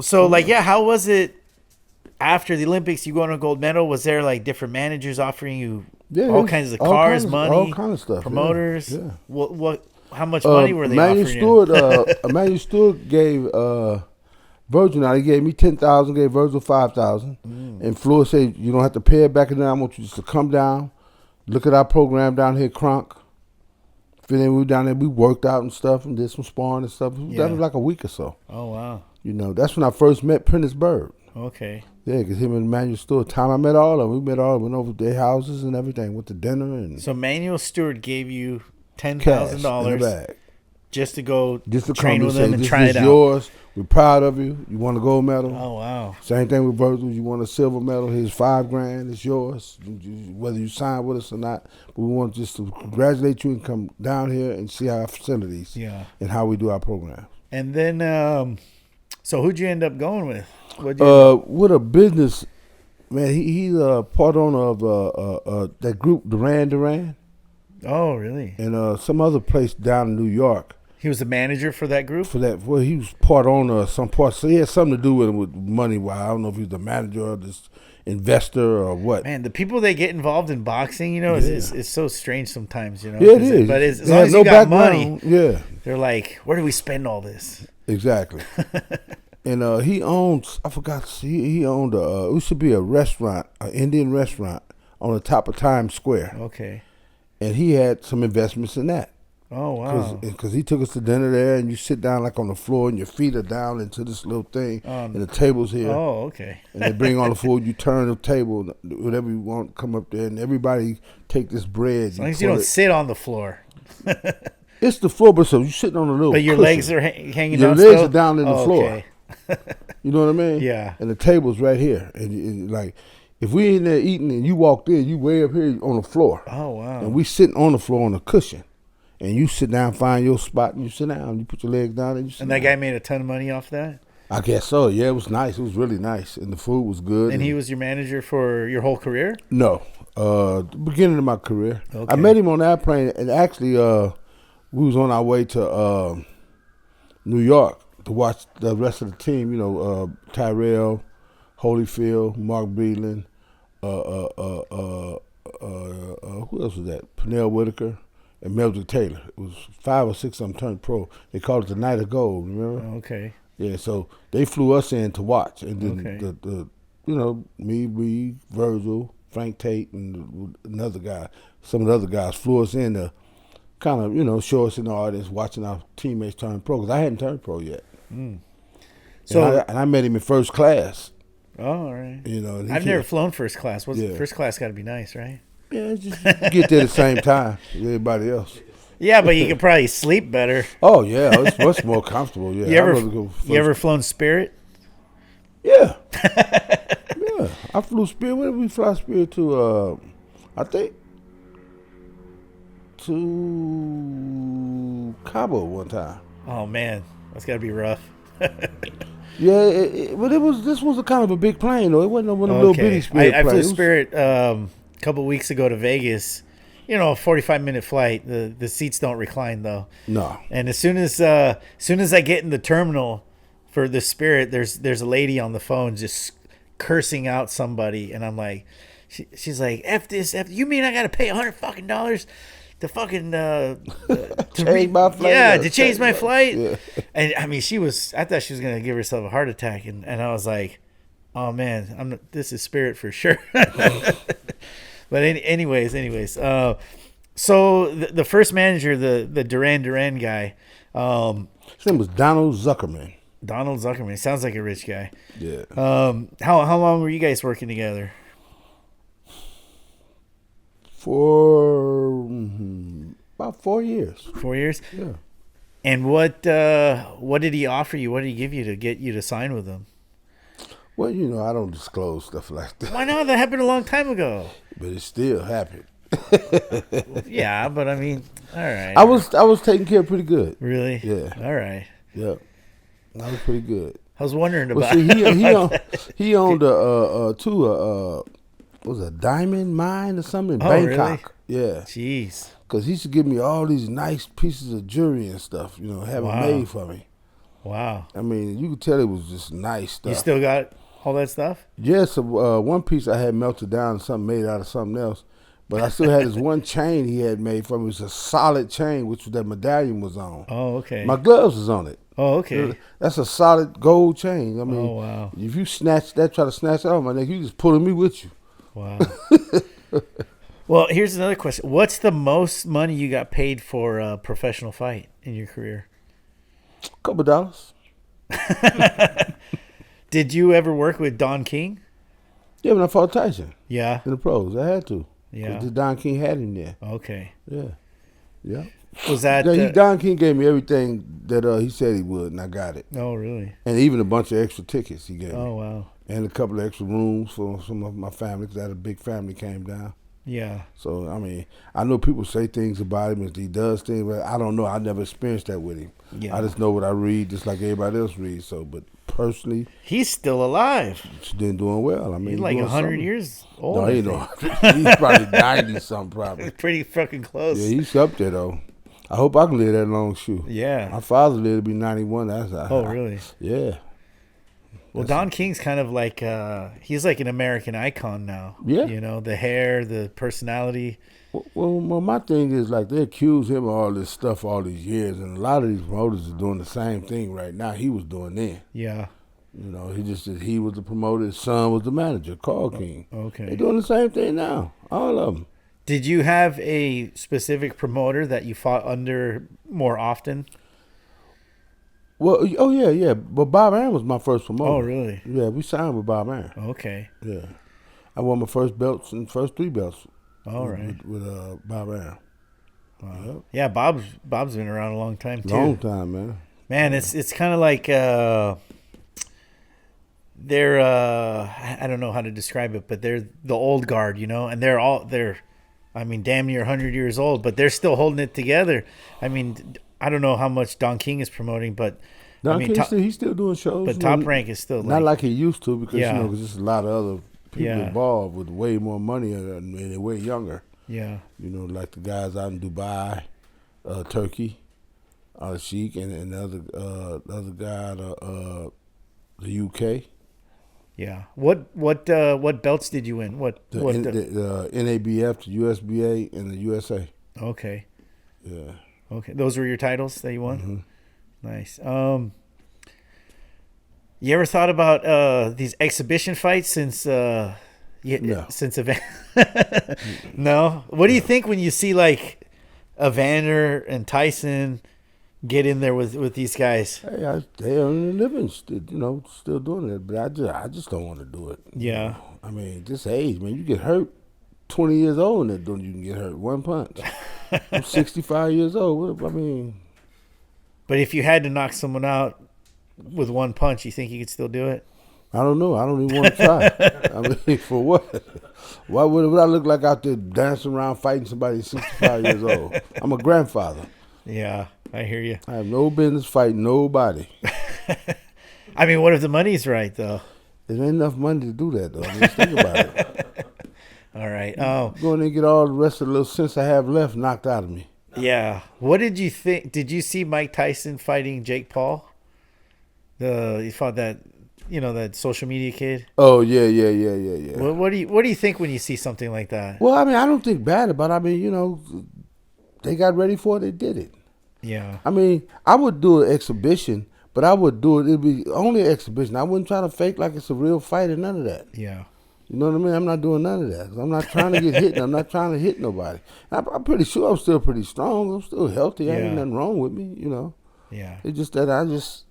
So, how was it after the Olympics? You won a gold medal? Was there, different managers offering you all kinds of cars, money?
All kind of stuff.
Promoters?
Yeah.
What? How much money were they offering
you? Emmanuel Stewart gave Virgil, now he gave me $10,000, gave Virgil $5,000, and Floyd said, you don't have to pay it back, and then I want you just to come down, look at our program down here, Kronk. Then we were down there, we worked out and stuff, and did some sparring and stuff. That was like a week or so.
Oh wow!
That's when I first met Prentice Bird.
Okay.
Yeah, because him and Emmanuel Stewart, time I met all of them, went over to their houses and everything, went to dinner and.
So Emmanuel Stewart gave you $10,000 just to go train with them and try it out.
Yours. We're proud of you. You won a gold medal.
Oh wow!
Same thing with Virgil. You won a silver medal. Here's $5,000. It's yours, whether you sign with us or not. But we want just to congratulate you and come down here and see our facilities.
Yeah.
And how we do our program.
And then, so who'd you end up going with?
With a business man. He's a part owner of that group Duran.
Oh really?
And some other place down in New York.
He was the manager for that group?
Well, he was part owner of some part. So he had something to do with money. I don't know if he was the manager or this investor or what.
Man, the people that get involved in boxing, is so strange sometimes,
Yeah, it is.
But as long as you got money,
yeah,
they're like, where do we spend all this?
Exactly. And he owns, I forgot, he owned it used to be a restaurant, an Indian restaurant on the top of Times Square.
Okay.
And he had some investments in that.
Oh, wow.
Because he took us to dinner there, and you sit down on the floor, and your feet are down into this little thing, and the table's here.
Oh, okay.
And they bring on the food. You turn the table, whatever you want, come up there, and everybody take this bread.
As long as you don't sit on the floor.
It's the floor, but so you're sitting on a little
But your
cushion.
legs are hanging
your
down
legs
still?
are down in the floor.
Okay.
You know what I mean?
Yeah.
And the table's right here. And if we in there eating and you walked in, you way up here on the floor.
Oh, wow.
And we sitting on the floor on a cushion. And you sit down, find your spot, and you sit down. You put your legs down, and you sit
And
down.
that guy made a ton of money off that?
I guess so. Yeah, it was nice. It was really nice. And the food was good.
And he was your manager for your whole career?
No. The beginning of my career.
Okay.
I met him on the airplane, and actually we was on our way to New York. to watch the rest of the team. You know, Tyrell, Holyfield, Mark Breedland, who else was that? Pernell Whitaker and Melvin Taylor. It was 5 or 6 of them turned pro. They called it the Night of Gold. Remember?
Okay.
Yeah. So they flew us in to watch, and then
Okay.
the you know, me, Virgil, Frank Tate, and another guy. Some of the other guys flew us in to kind of, you know, show us in the audience watching our teammates turn pro, because I hadn't turned pro yet.
So
And I met him in first class.
oh, all right.
You know, and
I've never flown first class.
Yeah.
First class got to be nice, right?
Yeah, just get there at the same time as everybody else.
Yeah, but you could probably sleep better.
Oh yeah, it's much more comfortable. Yeah,
You ever
I'd rather go first.
you ever flown Spirit?
Yeah, yeah. I flew Spirit. Where did we fly Spirit to? I think to Cabo one time.
Oh man, that's got to be rough.
Yeah, but this was a kind of a big plane though. It wasn't one of them little bitty Spirit
I flew
planes.
Spirit a couple weeks ago to Vegas. You know, a 45-minute flight. The seats don't recline though.
No.
And as soon as I get in the terminal for the Spirit, there's a lady on the phone just cursing out somebody, and I'm like, she's like, "F this, F you mean I gotta pay $100 fucking to fucking
Change my flight.
yeah, to change my flight?"
Yeah.
And I mean, I thought she was gonna give herself a heart attack, and I was like, "Oh man, this is Spirit for sure." But anyways, so the first manager, the Duran guy,
His name was Donald Zuckerman.
Donald Zuckerman. Sounds like a rich guy.
Yeah.
How long were you guys working together?
For about 4 years.
4 years.
Yeah.
And what did he offer you? What did he give you to get you to sign with him?
Well, you know, I don't disclose stuff like that,
Why not? That happened a long time ago.
but it still happened.
Yeah, but I mean, all right.
I was taken care of pretty good.
Really?
Yeah.
All right.
Yeah, I was pretty good.
I was wondering
Well,
about.
see, he owned a diamond mine or something in
Oh,
Bangkok. Yeah,
Jeez.
because he used to give me all these nice pieces of jewelry and stuff, you know, have
Wow.
it made for me.
Wow.
I mean, you could tell it was just nice stuff.
You still got all that stuff?
Yes, one piece I had melted down and something made out of something else. But I still had this one chain he had made for me. It was a solid chain, which that medallion was on.
Oh, okay.
My gloves was on it.
Oh, okay.
That's a solid gold chain. I mean,
Oh, wow.
if you snatch that, try to snatch it off my neck, you just pulling me with you.
Wow. Well, here's another question. What's the most money you got paid for a professional fight in your career?
$2.
Did you ever work with Don King?
Yeah, when I fought Tyson
Yeah.
in the pros, I had to.
Yeah.
'Cause Don King had him there.
Okay.
Yeah. Yeah.
Was that?
Don King gave me everything that he said he would, and I got it.
Oh, really?
And even a bunch of extra tickets he gave me.
Oh, wow.
And a couple of extra rooms for some of my family, because I had a big family came down.
Yeah.
So, I mean, I know people say things about him as he does things, but I don't know. I never experienced that with him.
Yeah.
I just know what I read, just like everybody else reads. So, but personally,
He's still alive.
she's been doing well. I mean,
He's like
doing
100
something.
years old.
No,
I
he ain't
think.
no. He's probably 90-something, probably.
Pretty fucking close.
Yeah, he's up there, though. I hope I can live that long, shoot.
Yeah.
My father lived to be 91. That's
Oh, really?
Yeah.
Well, Don King's kind of like he's like an American icon now.
Yeah.
You know, the hair, the personality.
Well, my thing is, like, they accuse him of all this stuff all these years, and a lot of these promoters are doing the same thing right now he was doing then.
Yeah.
You know, he was the promoter, his son was the manager, Carl King.
Okay.
They're doing the same thing now, all of them.
Did you have a specific promoter that you fought under more often?
Well, oh, yeah. But Bob Aaron was my first promoter.
Oh, really?
Yeah, we signed with Bob Aaron.
Okay.
Yeah. I won my first belts and first 3 belts.
All right.
With Bob Aaron.
Wow.
Yep.
Yeah, Bob's been around a long time too.
Long time, man.
Man, it's kind of like they're I don't know how to describe it, but they're the old guard, you know, and they're I mean, damn near 100 years old, but they're still holding it together. I mean, I don't know how much Don King is promoting, but
Don
I mean,
King he's still doing shows.
but
you
Top
know,
Rank is still
not like he used to, because
Yeah.
you know, 'cause there's a lot of other people
Yeah.
involved with way more money, and they're way younger.
yeah.
You know, like the guys out in Dubai, Turkey. Sheik, and the other guy, the UK.
Yeah. What belts did you win?
The NABF, the USBA, and the USA.
Okay.
Yeah.
Okay. Those were your titles that you won?
Mm-hmm.
Nice. You ever thought about these exhibition fights since
No.
since event? No. What do you think when you see like Evander and Tyson get in there with these guys?
Hey, they earn a living, still doing it. But I just don't want to do it.
Yeah.
I mean, this age, man, you get hurt 20 years old, and then you can get hurt one punch. I'm 65 years old. I mean,
but if you had to knock someone out with one punch, you think you could still do it?
I don't know. I don't even want to try. I mean, for what? Why would I look like out there dancing around fighting somebody 65 years old? I'm a grandfather.
Yeah, I hear you.
I have no business fighting nobody.
I mean, what if the money's right, though?
There ain't enough money to do that, though. I mean, just think about it.
All right.
Go in there and get all the rest of the little sense I have left knocked out of me.
Yeah. What did you think? Did you see Mike Tyson fighting Jake Paul? He fought that, that social media kid.
Oh yeah.
What do you think when you see something like that?
Well, I mean, I don't think bad about it. I mean, they got ready for it. They did it.
Yeah.
I mean, I would do an exhibition, but I would do it. It'd be only an exhibition. I wouldn't try to fake like it's a real fight or none of that.
Yeah.
You know what I mean? I'm not doing none of that. 'Cause I'm not trying to get hit. And I'm not trying to hit nobody. I'm pretty sure I'm still pretty strong. I'm still healthy.
Yeah.
Ain't nothing wrong with me.
Yeah.
It's just that I just.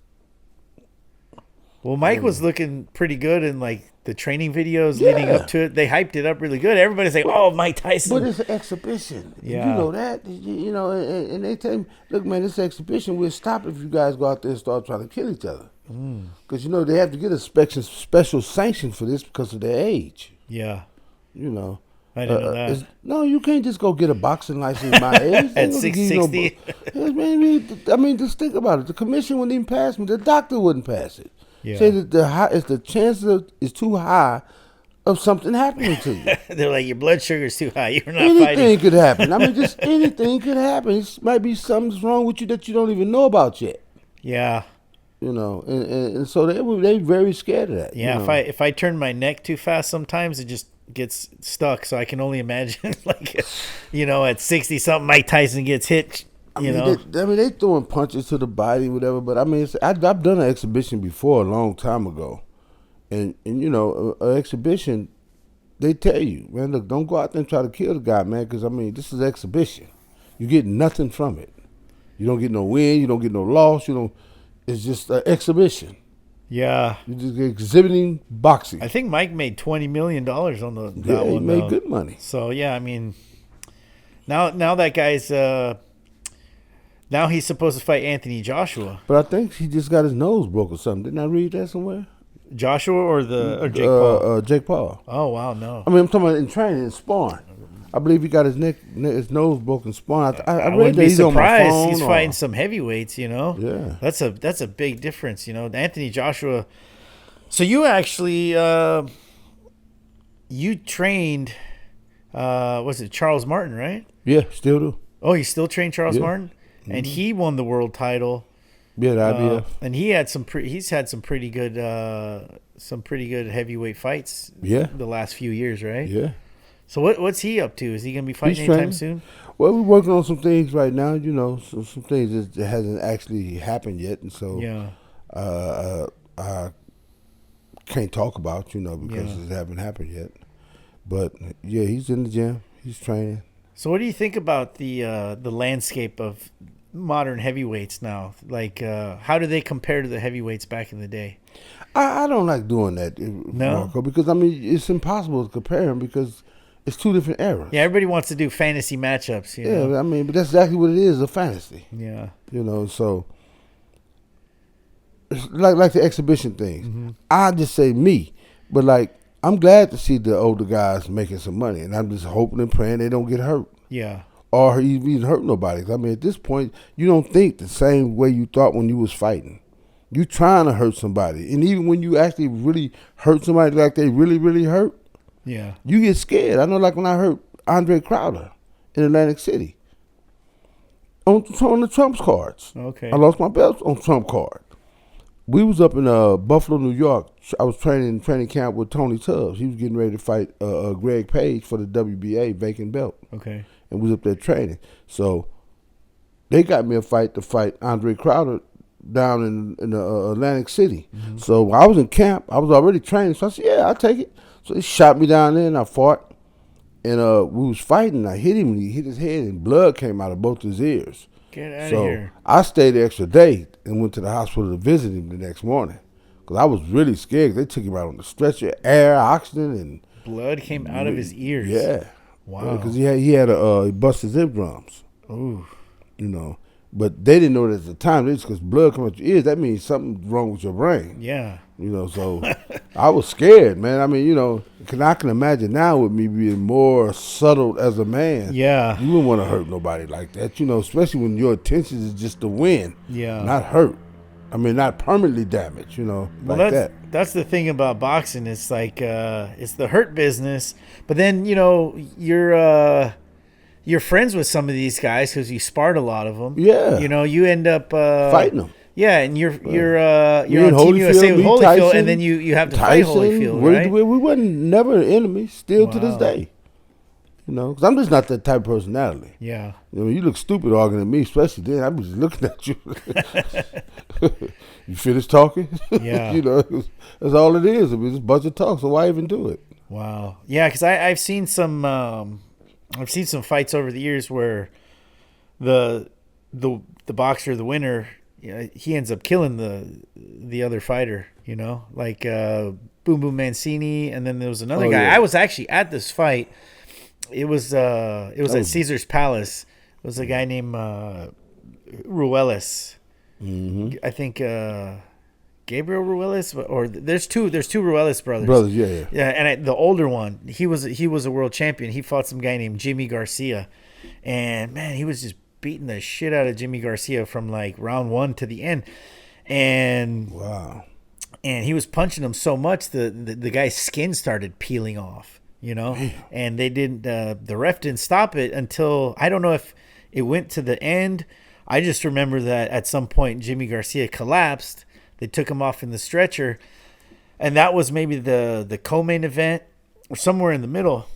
Well, Mike was looking pretty good in like the training videos leading up to it. They hyped it up really good. Everybody's like, "Oh, Mike Tyson!"
But it's an exhibition.
Yeah.
You know that. And they tell me, "Look, man, this exhibition will stop if you guys go out there and start trying to kill each other." Because they have to get a special sanction for this because of their age.
Yeah.
I didn't
know that.
No, you can't just go get a boxing license at my age.
At 660.
I mean, just think about it. The commission wouldn't even pass me. The doctor wouldn't pass it.
Yeah.
Say that the chances is too high of something happening to you.
They're like, your blood sugar's too high. You're not
Anything
fighting.
could happen. I mean, just anything could happen. It might be something's wrong with you that you don't even know about yet.
Yeah.
And so they very scared of that.
Yeah. If I turn my neck too fast, sometimes it just gets stuck. So I can only imagine, like, at 60 something, Mike Tyson gets hit.
They throwing punches to the body, whatever. But I mean, I've done an exhibition before a long time ago, and an exhibition, they tell you, man, look, don't go out there and try to kill the guy, man, because I mean, this is exhibition. You get nothing from it. You don't get no win. You don't get no loss. It's just an exhibition.
Yeah.
You're just exhibiting boxing.
I think Mike made $20 million on that one.
He made good money.
So yeah, I mean, now that guy's. Now he's supposed to fight Anthony Joshua.
But I think he just got his nose broke or something. Didn't I read that somewhere?
Joshua or Jake Paul?
Jake Paul.
Oh, wow, no.
I mean, I'm talking about in training, in sparring. I believe he got his nose broken sparring. I read
wouldn't
that
be
he's on my
surprised.
phone
He's fighting some heavyweights,
Yeah.
That's a big difference, Anthony Joshua. So you actually you trained was it Charles Martin, right?
Yeah, still do.
Oh, you still train Charles Martin?
Mm-hmm.
And he won the world title.
Yeah, the IBF.
And he had he's had some pretty good heavyweight fights.
Yeah.
The last few years, right?
Yeah.
So what's he up to? Is he gonna be fighting anytime soon?
Well, we're working on some things right now. Some things that hasn't actually happened yet, and so I can't talk about because it haven't happened yet. But yeah, he's in the gym. He's training.
So what do you think about the landscape of modern heavyweights now? Like, how do they compare to the heavyweights back in the day?
I don't like doing that, Marco, because I mean it's impossible to compare them because it's two different eras.
Yeah, everybody wants to do fantasy matchups.
Yeah, I mean, but that's exactly what it is—a fantasy.
Yeah.
So it's like the exhibition things. Mm-hmm. I just say me, but like I'm glad to see the older guys making some money, and I'm just hoping and praying they don't get hurt.
Yeah.
Or even hurt nobody. I mean, at this point, you don't think the same way you thought when you was fighting. You trying to hurt somebody, and even when you actually really hurt somebody, like they really, really hurt, you get scared. I know, like when I hurt Andre Crowder in Atlantic City, on the Trump's cards.
Okay.
I lost my belt on Trump card. We was up in Buffalo, New York. I was training camp with Tony Tubbs. He was getting ready to fight Greg Page for the WBA vacant belt.
Okay.
And we was up there training. So they got me a fight to fight Andre Crowder down in Atlantic City. Mm-hmm. So I was in camp. I was already training. So I said, yeah, I'll take it. So they shot me down there and I fought. And we was fighting. I hit him and he hit his head and blood came out of both his ears.
Get out of here.
I stayed the extra day and went to the hospital to visit him the next morning. Because I was really scared. They took him out on the stretcher, air, oxygen, and
blood came out of his ears.
Yeah.
Wow.
Because he busted his eardrums.
Ooh.
You know. But they didn't know it at the time. They just because blood comes out your ears, that means something's wrong with your brain.
Yeah.
You know, so I was scared, man. I mean, you know, cause I can imagine now with me being more subtle as a man.
Yeah.
You wouldn't want to hurt nobody like that, you know, especially when your intention is just to win.
Yeah.
Not hurt. I mean, not permanently damaged, you know, like that.
That's the thing about boxing. It's like, it's the hurt business. But then, you know, you're friends with some of these guys because you sparred a lot of them.
Yeah.
You know, you end up
fighting them.
Yeah, and you're on Team
Holyfield,
USA with Holyfield,
Tyson,
and then you have to fight Holyfield, right?
We wasn't never enemies, still to this day. You know, because I'm just not that type of personality.
Yeah.
You know, you look stupid arguing at me, especially then. I'm just looking at you. You finished talking?
Yeah.
You know, that's all it is. It's a bunch of talk, so why even do it?
Wow. Yeah, because I've seen some fights over the years where the boxer, the winner, he ends up killing the other fighter, you know, like Boom Boom Mancini, and then there was another guy. Yeah. I was actually at this fight. It was at Caesar's Palace. It was a guy named Ruelas. Mm-hmm. I think Gabriel Ruelas, or there's two Ruelas brothers.
Yeah.
And the older one, he was a world champion. He fought some guy named Jimmy Garcia, and man, he was just beating the shit out of Jimmy Garcia from like round 1 to the end. And
wow.
And he was punching him so much the guy's skin started peeling off, you know. Damn. And they didn't the ref didn't stop it until, I don't know if it went to the end. I just remember that at some point Jimmy Garcia collapsed. They took him off in the stretcher, and that was maybe the co-main event or somewhere in the middle.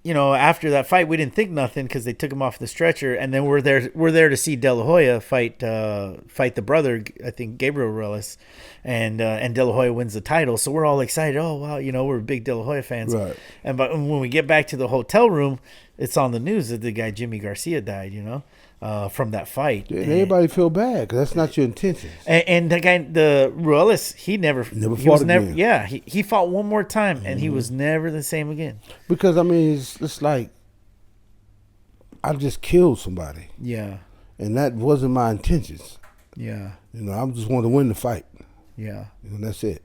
You know, after that fight, we didn't think nothing because they took him off the stretcher, and then we're there to see De La Hoya fight the brother, I think Gabriel Ruelas, and De La Hoya wins the title. So we're all excited. Oh wow, you know, we're big De La Hoya fans.
Right.
But when we get back to the hotel room, it's on the news that the guy Jimmy Garcia died. You know. From that fight.
Yeah, and everybody feel bad because that's not your intentions.
And the guy, the Ruelas, he
fought again.
Yeah, he fought one more time, and he was never the same again.
Because, I mean, it's like, I just killed somebody.
Yeah.
And that wasn't my intentions.
Yeah.
You know, I just wanted to win the fight.
Yeah.
And that's it.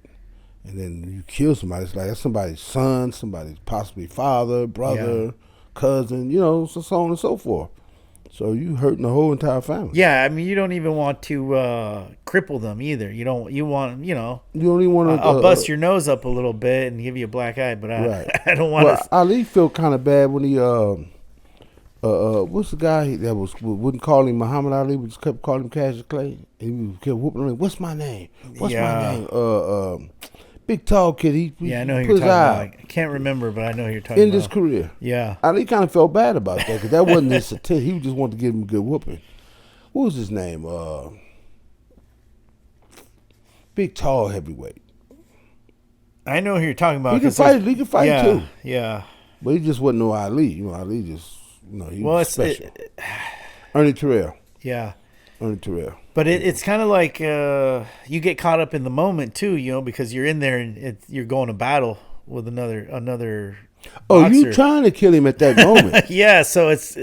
And then you kill somebody, it's like that's somebody's son, somebody's possibly father, brother, cousin, you know, so on and so forth. So you hurting the whole entire family.
Yeah, I mean, you don't even want to cripple them either. You don't even want
to.
I'll bust your nose up a little bit and give you a black eye, but I don't want to.
Ali felt kind of bad when he what's the guy that wouldn't call him Muhammad Ali, but just kept calling him Cassius Clay. He kept whooping him. What's my name? What's my name? Big tall kid.
I know who you're talking about. I can't remember, but I know who you're talking about.
In his career.
Yeah.
Ali kind of felt bad about that because that wasn't his attempt. He just wanted to give him a good whooping. What was his name? Big tall heavyweight.
I know who you're talking about.
He can fight too.
Yeah.
But he just wasn't no Ali. You know, Ali just, he was special. Ernie Terrell.
Yeah.
Ernie Terrell.
But it's kind of like you get caught up in the moment too, you know, because you're in there and you're going to battle with another.
Oh, boxer. You trying to kill him at that moment?
Yeah, so it's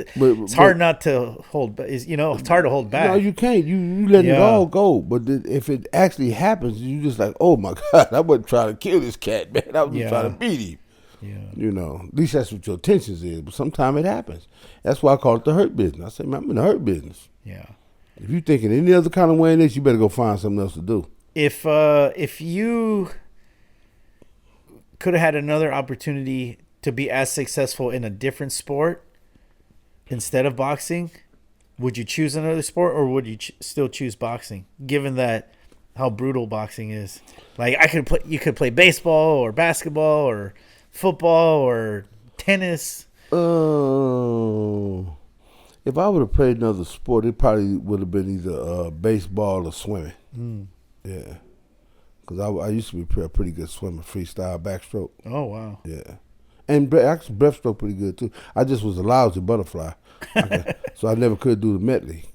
hard not to hold. It's hard to hold back.
No, you can't. You let it all go. But if it actually happens, you just like, oh my God, I wasn't trying to kill this cat, man. I was just trying to beat him.
Yeah.
You know, at least that's what your intentions is. But sometimes it happens. That's why I call it the hurt business. I say, man, I'm in the hurt business.
Yeah.
If you're thinking any other kind of way in this, you better go find something else to do.
If you could have had another opportunity to be as successful in a different sport instead of boxing, would you choose another sport, or would you still choose boxing, given that how brutal boxing is? Like, you could play baseball or basketball or football or tennis.
If I would have played another sport, it probably would have been either baseball or swimming. Yeah, because I used to be a pretty good swimmer, freestyle, backstroke.
Oh, wow.
Yeah, and actually breaststroke pretty good too. I just was a lousy butterfly, so I never could do the medley.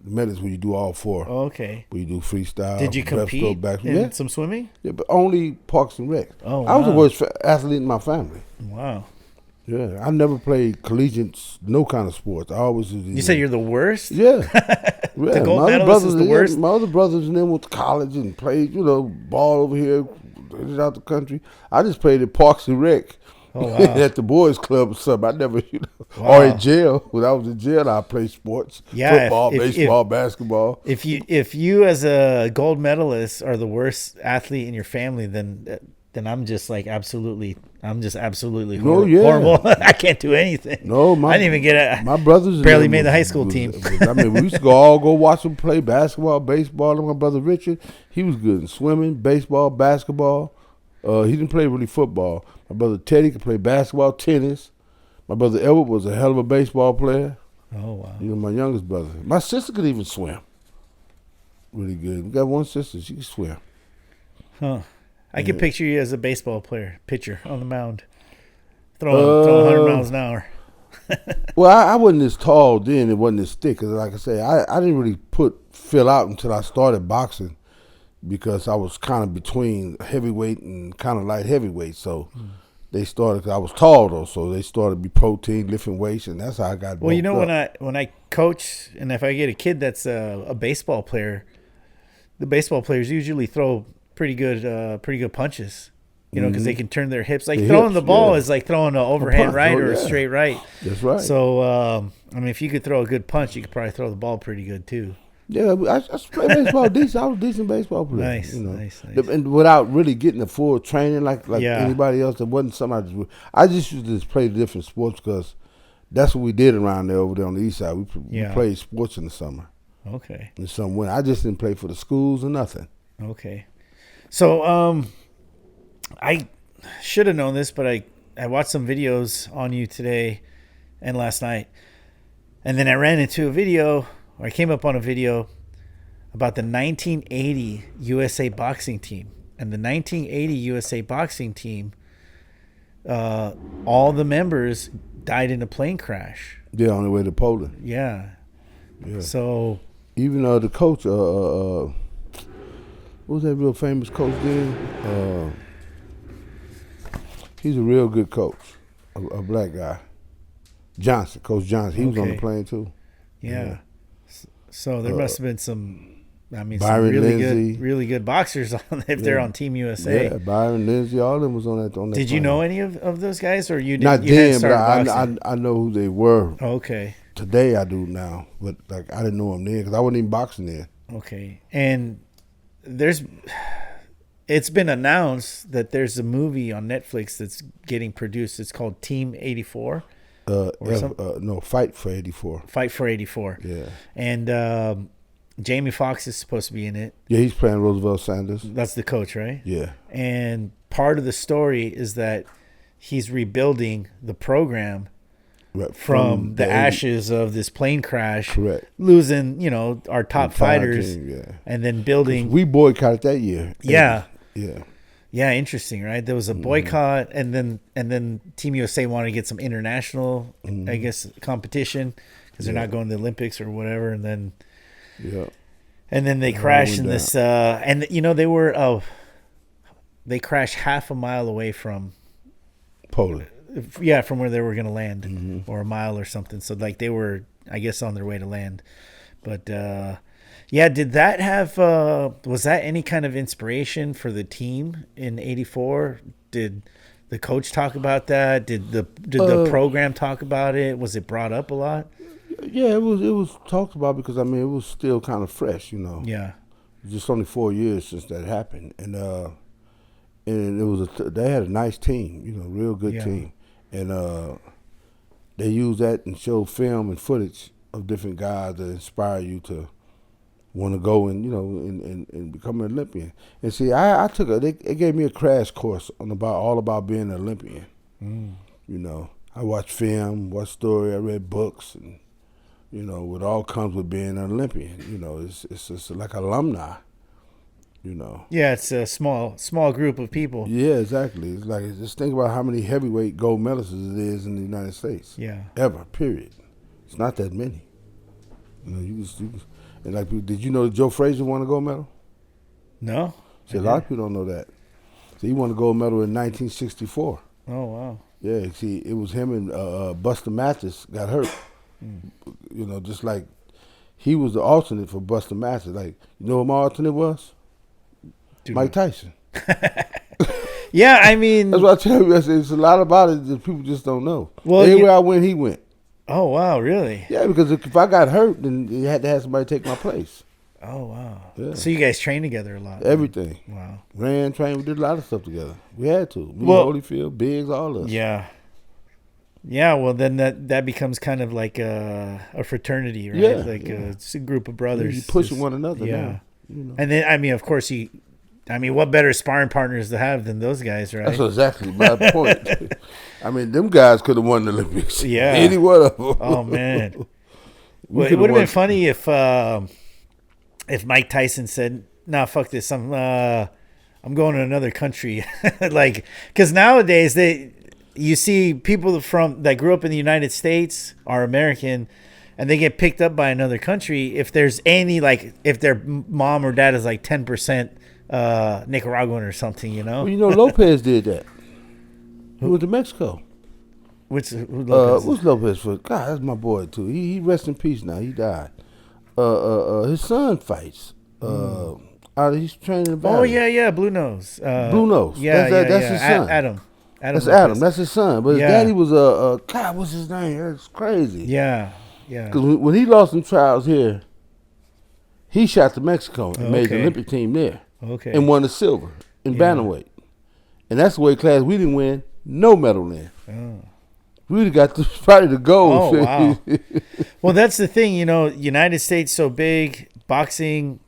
The medley is where you do all four.
Okay.
Where you do freestyle.
Did you compete in some swimming?
Yeah, but only Parks and Rec.
Oh,
I was the worst athlete in my family.
Wow.
Yeah, I never played collegiate, no kind of sports. I always was.
You said you're the worst?
Yeah.
The gold medalist is the worst?
My other brothers and them went to college and played, ball over here, out the country. I just played at Parks and Rec.
Oh, wow.
At the boys' club or something. I never,
Wow.
or in jail. When I was in jail, I played sports.
Yeah,
Football, baseball, basketball.
If you as a gold medalist are the worst athlete in your family, then I'm just absolutely horrible. I can't do anything.
No,
I didn't even get it.
My brothers
barely made the high school team.
We used to all go watch them play basketball, baseball. And my brother Richard, he was good in swimming, baseball, basketball. He didn't play really football. My brother Teddy could play basketball, tennis. My brother Edward was a hell of a baseball player.
Oh, wow.
My youngest brother. My sister could even swim. Really good. We got one sister. She could swim.
Huh. I can picture you as a baseball pitcher on the mound, throwing 100 miles an hour.
Well, I wasn't as tall then. It wasn't as thick. Cause like I say, I didn't really fill out until I started boxing, because I was kind of between heavyweight and kind of light heavyweight. So they started, cause I was tall though, so they started to be protein, lifting weights, and that's how I got.
Well, when I coach, and if I get a kid that's a baseball player, the baseball players usually throw pretty good punches. Because they can turn their hips. Like throwing the ball is like throwing an overhand right or a straight right.
That's right.
So if you could throw a good punch, you could probably throw the ball pretty good too.
Yeah, I played baseball decent. I was a decent baseball player.
Nice, nice.
And without really getting the full training like anybody else, it wasn't something I just used to just play different sports because that's what we did around there over there on the east side. We played sports in the summer.
Okay.
In some winter. I just didn't play for the schools or nothing.
Okay. So I should have known this, but I watched some videos on you today and last night. And then I ran into a video, or I came up on a video about the 1980 USA boxing team. And the 1980 USA boxing team, all the members died in a plane crash.
Yeah, on the way to Poland.
Yeah.
Yeah.
So
even the coach, what was that real famous coach there? He's a real good coach, a black guy. Coach Johnson. He was on the plane too.
Yeah. So there must have been some
Byron
some
Lindsay.
really good boxers on if they're on Team USA.
Yeah, Byron Lindsay, all of them was on that.
Did you know any of those guys, or you did?
Not
you
then, but I know who they were.
Okay.
Today I do now, but I didn't know them then because I wasn't even boxing then.
Okay, and it's been announced that there's a movie on Netflix that's getting produced. It's called Team 84.
No, Fight for 84.
Fight for 84.
Yeah.
And Jamie Foxx is supposed to be in it.
Yeah, he's playing Roosevelt Sanders.
That's the coach, right?
Yeah.
And part of the story is that he's rebuilding the program from the ashes of this plane crash.
Correct.
Losing, our top fighters.
Team, yeah.
And then building.
We boycotted that year.
Yeah.
Yeah.
Yeah, interesting, right? There was a boycott, and then Team USA wanted to get some international, I guess, competition because they're not going to the Olympics or whatever, and then they crashed in this, and they crashed half a mile away from
Poland.
Yeah, from where they were going to land, or a mile or something. So they were, I guess, on their way to land, but. Yeah, did that have was that any kind of inspiration for the team in '84? Did the coach talk about that? Did the program talk about it? Was it brought up a lot?
Yeah, it was talked about because it was still kind of fresh,
Yeah.
Just only 4 years since that happened, and it was they had a nice team, real good team, and they used that and showed film and footage of different guys that inspire you to want to go and and become an Olympian. And see, I took it gave me a crash course on all about being an Olympian. You know, I watched film, watched story, I read books, and what all comes with being an Olympian. You know, it's just like alumni. You know.
Yeah, it's a small group of people.
Yeah, exactly. It's like, just think about how many heavyweight gold medalists it is in the United States.
Yeah.
Ever, period. It's not that many. You know, you just and like, did you know that Joe Frazier won a gold medal?
No.
See, a lot of people don't know that. So he won a gold medal in 1964.
Oh, wow.
Yeah, see, it was him and Buster Mathis got hurt. You know, just like he was the alternate for Buster Mathis. Like, you know who my alternate was?
Dude.
Mike Tyson.
Yeah, I mean.
That's what I tell you. It's a lot about it that people just don't know.
Well,
everywhere I went, he went.
Oh, wow, really?
Yeah, because if I got hurt, then you had to have somebody take my place.
Oh, wow.
Yeah.
So you guys train together a lot?
Everything.
Wow.
Ran, trained, we did a lot of stuff together. We had to. Me, Holyfield, Biggs, all of us.
Yeah. Yeah, well, then that becomes kind of like a fraternity, right?
Yeah,
like it's a group of brothers.
You pushing one another.
Yeah.
Now, you know.
And then, I mean, of course, what better sparring partners to have than those guys, right?
That's exactly my point. I mean, them guys could have won the Olympics.
Yeah.
Any one of them.
Oh, man. Well, it would have been funny if Mike Tyson said, "Nah, fuck this. I'm going to another country." Like, because nowadays you see people that grew up in the United States are American, and they get picked up by another country if there's any, like, if their mom or dad is like 10% Nicaraguan or something, you know.
Well, Lopez did that. He went to Mexico.
Who's Lopez?
What's Lopez for? God, that's my boy too. He rest in peace now. He died. His son fights. He's training in the battle.
Oh yeah, Blue Nose.
Blue Nose.
Yeah,
that's his son.
Adam.
That's
Lopez.
Adam. That's his son. But his daddy was God. What's his name? That's crazy.
Yeah.
Because when he lost some trials here, he shot to Mexico and made the Olympic team there.
Okay.
And won the silver in bantamweight. And that's the weight class we didn't win no medal in.
Oh.
We would have got probably the gold.
Oh, wow. Well, that's the thing, United States so big, boxing's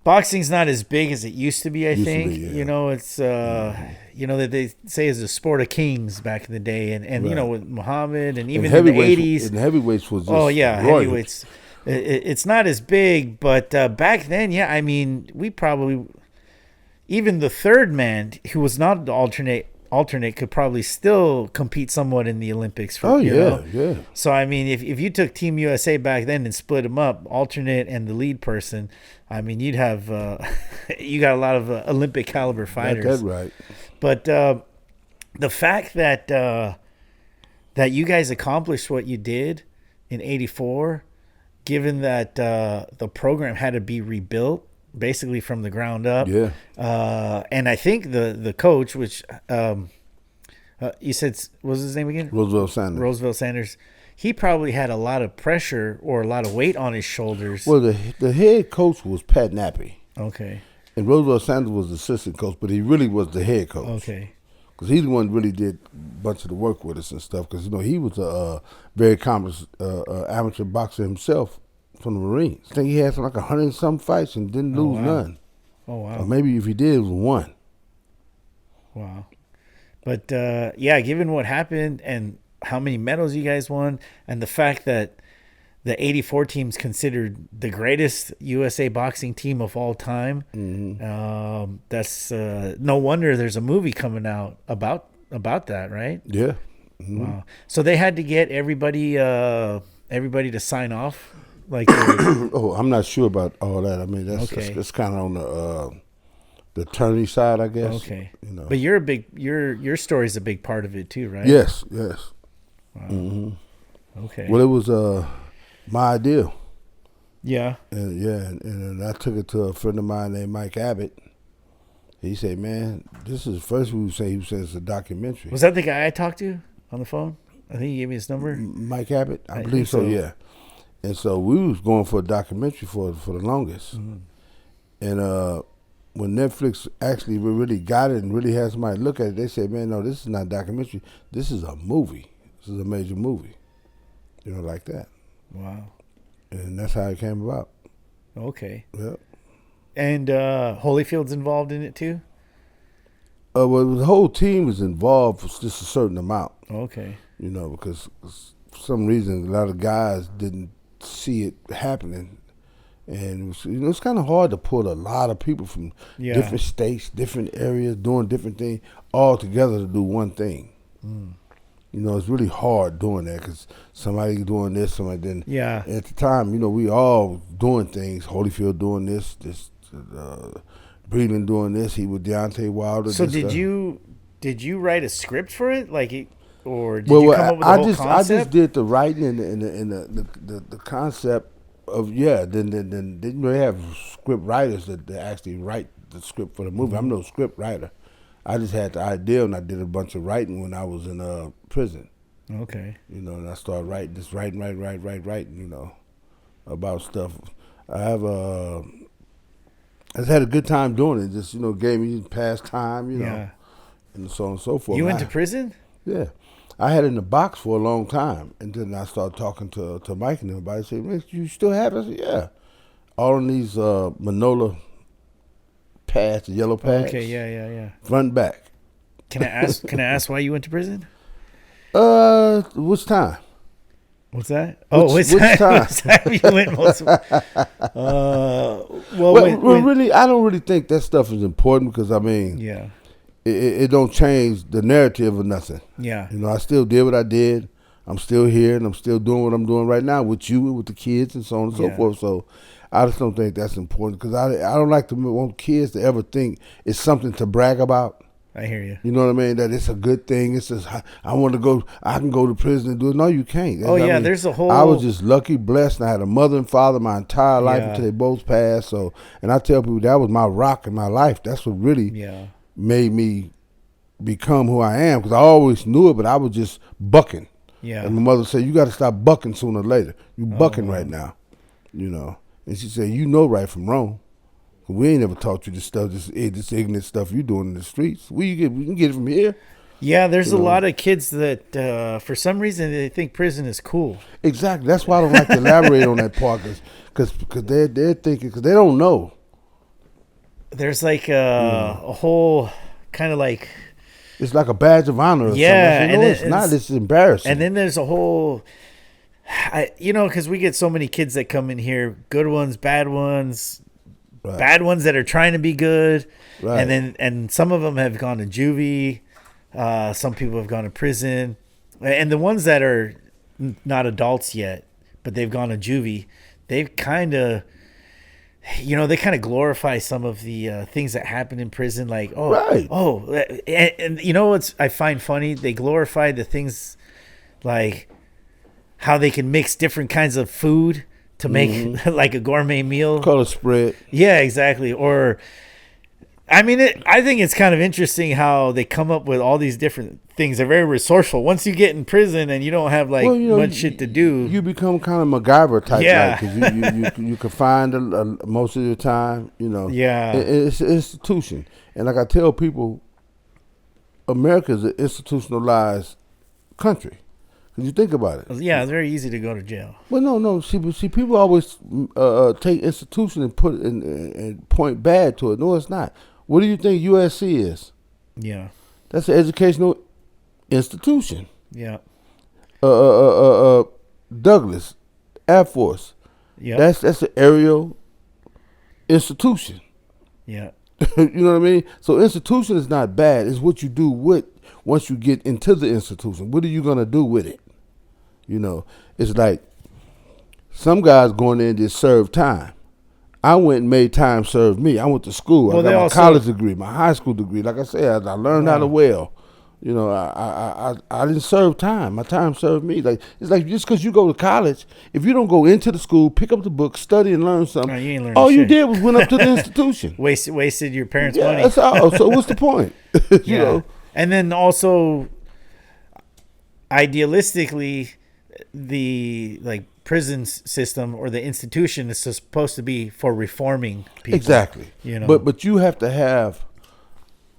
not as big as it used to be, I think.
Yeah.
It's that they say is a sport of kings back in the day, and
Right.
with Muhammad and even in the 80s.
And heavyweights was just
heavyweights. It's not as big, but back then, yeah, I mean, we probably, even the third man who was not the alternate could probably still compete somewhat in the Olympics.
Yeah.
So, I mean, if you took Team USA back then and split them up, alternate and the lead person, I mean, you'd have you got a lot of Olympic caliber fighters.
That's right.
But the fact that you guys accomplished what you did in '84, given that the program had to be rebuilt basically from the ground up.
Yeah.
And I think the coach, which you said, what was his name again?
Roosevelt Sanders.
He probably had a lot of pressure or a lot of weight on his shoulders.
Well, the head coach was Pat Nappy.
Okay.
And Roosevelt Sanders was the assistant coach, but he really was the head coach.
Okay.
Because he's the one that really did a bunch of the work with us and stuff. Because, he was a very accomplished amateur boxer himself from the Marines. I think he had like 100 and some fights and didn't lose none.
Oh, wow.
Or maybe if he did, it was one.
Wow. But, given what happened and how many medals you guys won and the fact that the 84 team's considered the greatest USA boxing team of all time, that's no wonder there's a movie coming out about that, right?
Yeah.
Mm-hmm. Wow. So they had to get everybody to sign off?
I'm not sure about all that. I mean, that's kind of on the attorney side, I guess.
Okay. But your story's a big part of it too, right?
Yes.
Wow.
Mm-hmm.
Okay.
Well, it was my idea.
Yeah.
And I took it to a friend of mine named Mike Abbott. He said, "Man, this is the first he said it's a documentary."
Was that the guy I talked to on the phone? I think he gave me his number.
Mike Abbott, I believe so. Yeah. And so we was going for a documentary for the longest. Mm-hmm. And when Netflix actually really got it and really had somebody look at it, they said, "Man, no, this is not a documentary. This is a movie. This is a major movie." Like that.
Wow.
And that's how it came about.
Okay.
Yep.
And Holyfield's involved in it too?
Well, the whole team is involved for just a certain amount.
Okay.
You know, because for some reason a lot of guys didn't see it happening. And it was, it's kind of hard to put a lot of people from different states, different areas, doing different things, all together to do one thing.
Mm.
You know, it's really hard doing that because somebody doing this, somebody didn't.
Yeah.
At the time, you know, we all doing things. Holyfield doing this, Breland doing this. He with Deontay Wilder.
So did you write a script for it, or did you come up with the whole concept?
I just did the writing and the concept of Then didn't really have script writers that actually write the script for the movie. I'm no script writer. I just had the idea, and I did a bunch of writing when I was in prison.
Okay.
You know, and I started writing, just writing, you know, about stuff. I just had a good time doing it. Just, you know, gave me pastime, you know, and so on and so forth.
You went to prison?
Yeah. I had it in the box for a long time, and then I started talking to Mike and everybody. Said, "Man, you still have it?" I said, "Yeah." All in these Manola pads, the yellow pads.
Okay, yeah.
Front and back.
Can I ask why you went to prison?
Which time?
What's that? Oh, which time you went?
Really, I don't really think that stuff is important because I mean, it don't change the narrative or nothing.
Yeah,
you know, I still did what I did. I'm still here and I'm still doing what I'm doing right now with you, with the kids, and so on and so forth. So I just don't think that's important because I don't like to want kids to ever think it's something to brag about.
I hear you.
You know what I mean? That it's a good thing. It's just I want to go. I can go to prison and do it. No, you can't.
There's a whole.
I was just lucky, blessed. And I had a mother and father my entire life until they both passed. So, and I tell people that was my rock in my life. That's what really made me become who I am. Because I always knew it, but I was just bucking.
Yeah.
And my mother said, "You got to stop bucking sooner or later. You bucking right now." You know. And she said, "You know right from wrong. We ain't ever taught you this stuff, this ignorant stuff you doing in the streets. We can get it from here."
Yeah, there's a lot of kids that, for some reason, they think prison is cool.
Exactly. That's why I don't like to elaborate on that part, because they're thinking, because they don't know.
There's like a whole kind of like.
It's like a badge of honor or something. You know, it's not. It's embarrassing.
And then there's a whole. Because we get so many kids that come in here, good ones, bad ones. Right. Bad ones that are trying to be good, right. And some of them have gone to juvie. Some people have gone to prison, and the ones that are not adults yet, but they've gone to juvie, they've kind of, they kind of glorify some of the things that happen in prison, like and you know what's I find funny? They glorify the things like how they can mix different kinds of food to make like a gourmet meal.
Call it spread.
Yeah, exactly. Or, I mean, I think it's kind of interesting how they come up with all these different things. They're very resourceful. Once you get in prison and you don't have much shit to do,
you become kind of MacGyver type. Yeah, because you can find most of the time. Yeah, it's an institution, and like I tell people, America is an institutionalized country. You think about it.
Yeah, it's very easy to go to jail.
Well, no. See, people always take institution and put and point bad to it. No, it's not. What do you think USC is?
Yeah,
that's an educational institution.
Yeah.
Douglas, Air Force. Yeah. That's an aerial institution.
Yeah.
You know what I mean? So institution is not bad. It's what you do with once you get into the institution. What are you gonna do with it? It's like some guys going in and just serve time. I went and made time serve me. I went to school. I got my college degree, my high school degree. Like I said, I learned how to weld. I didn't serve time. My time served me. Like it's like just because you go to college, if you don't go into the school, pick up the book, study, and learn something,
you ain't
all you did was went up to the institution.
Wasted your parents' money.
That's all. So what's the point? You know.
And then also, idealistically, the prison system or the institution is supposed to be for reforming people.
Exactly. But you have to have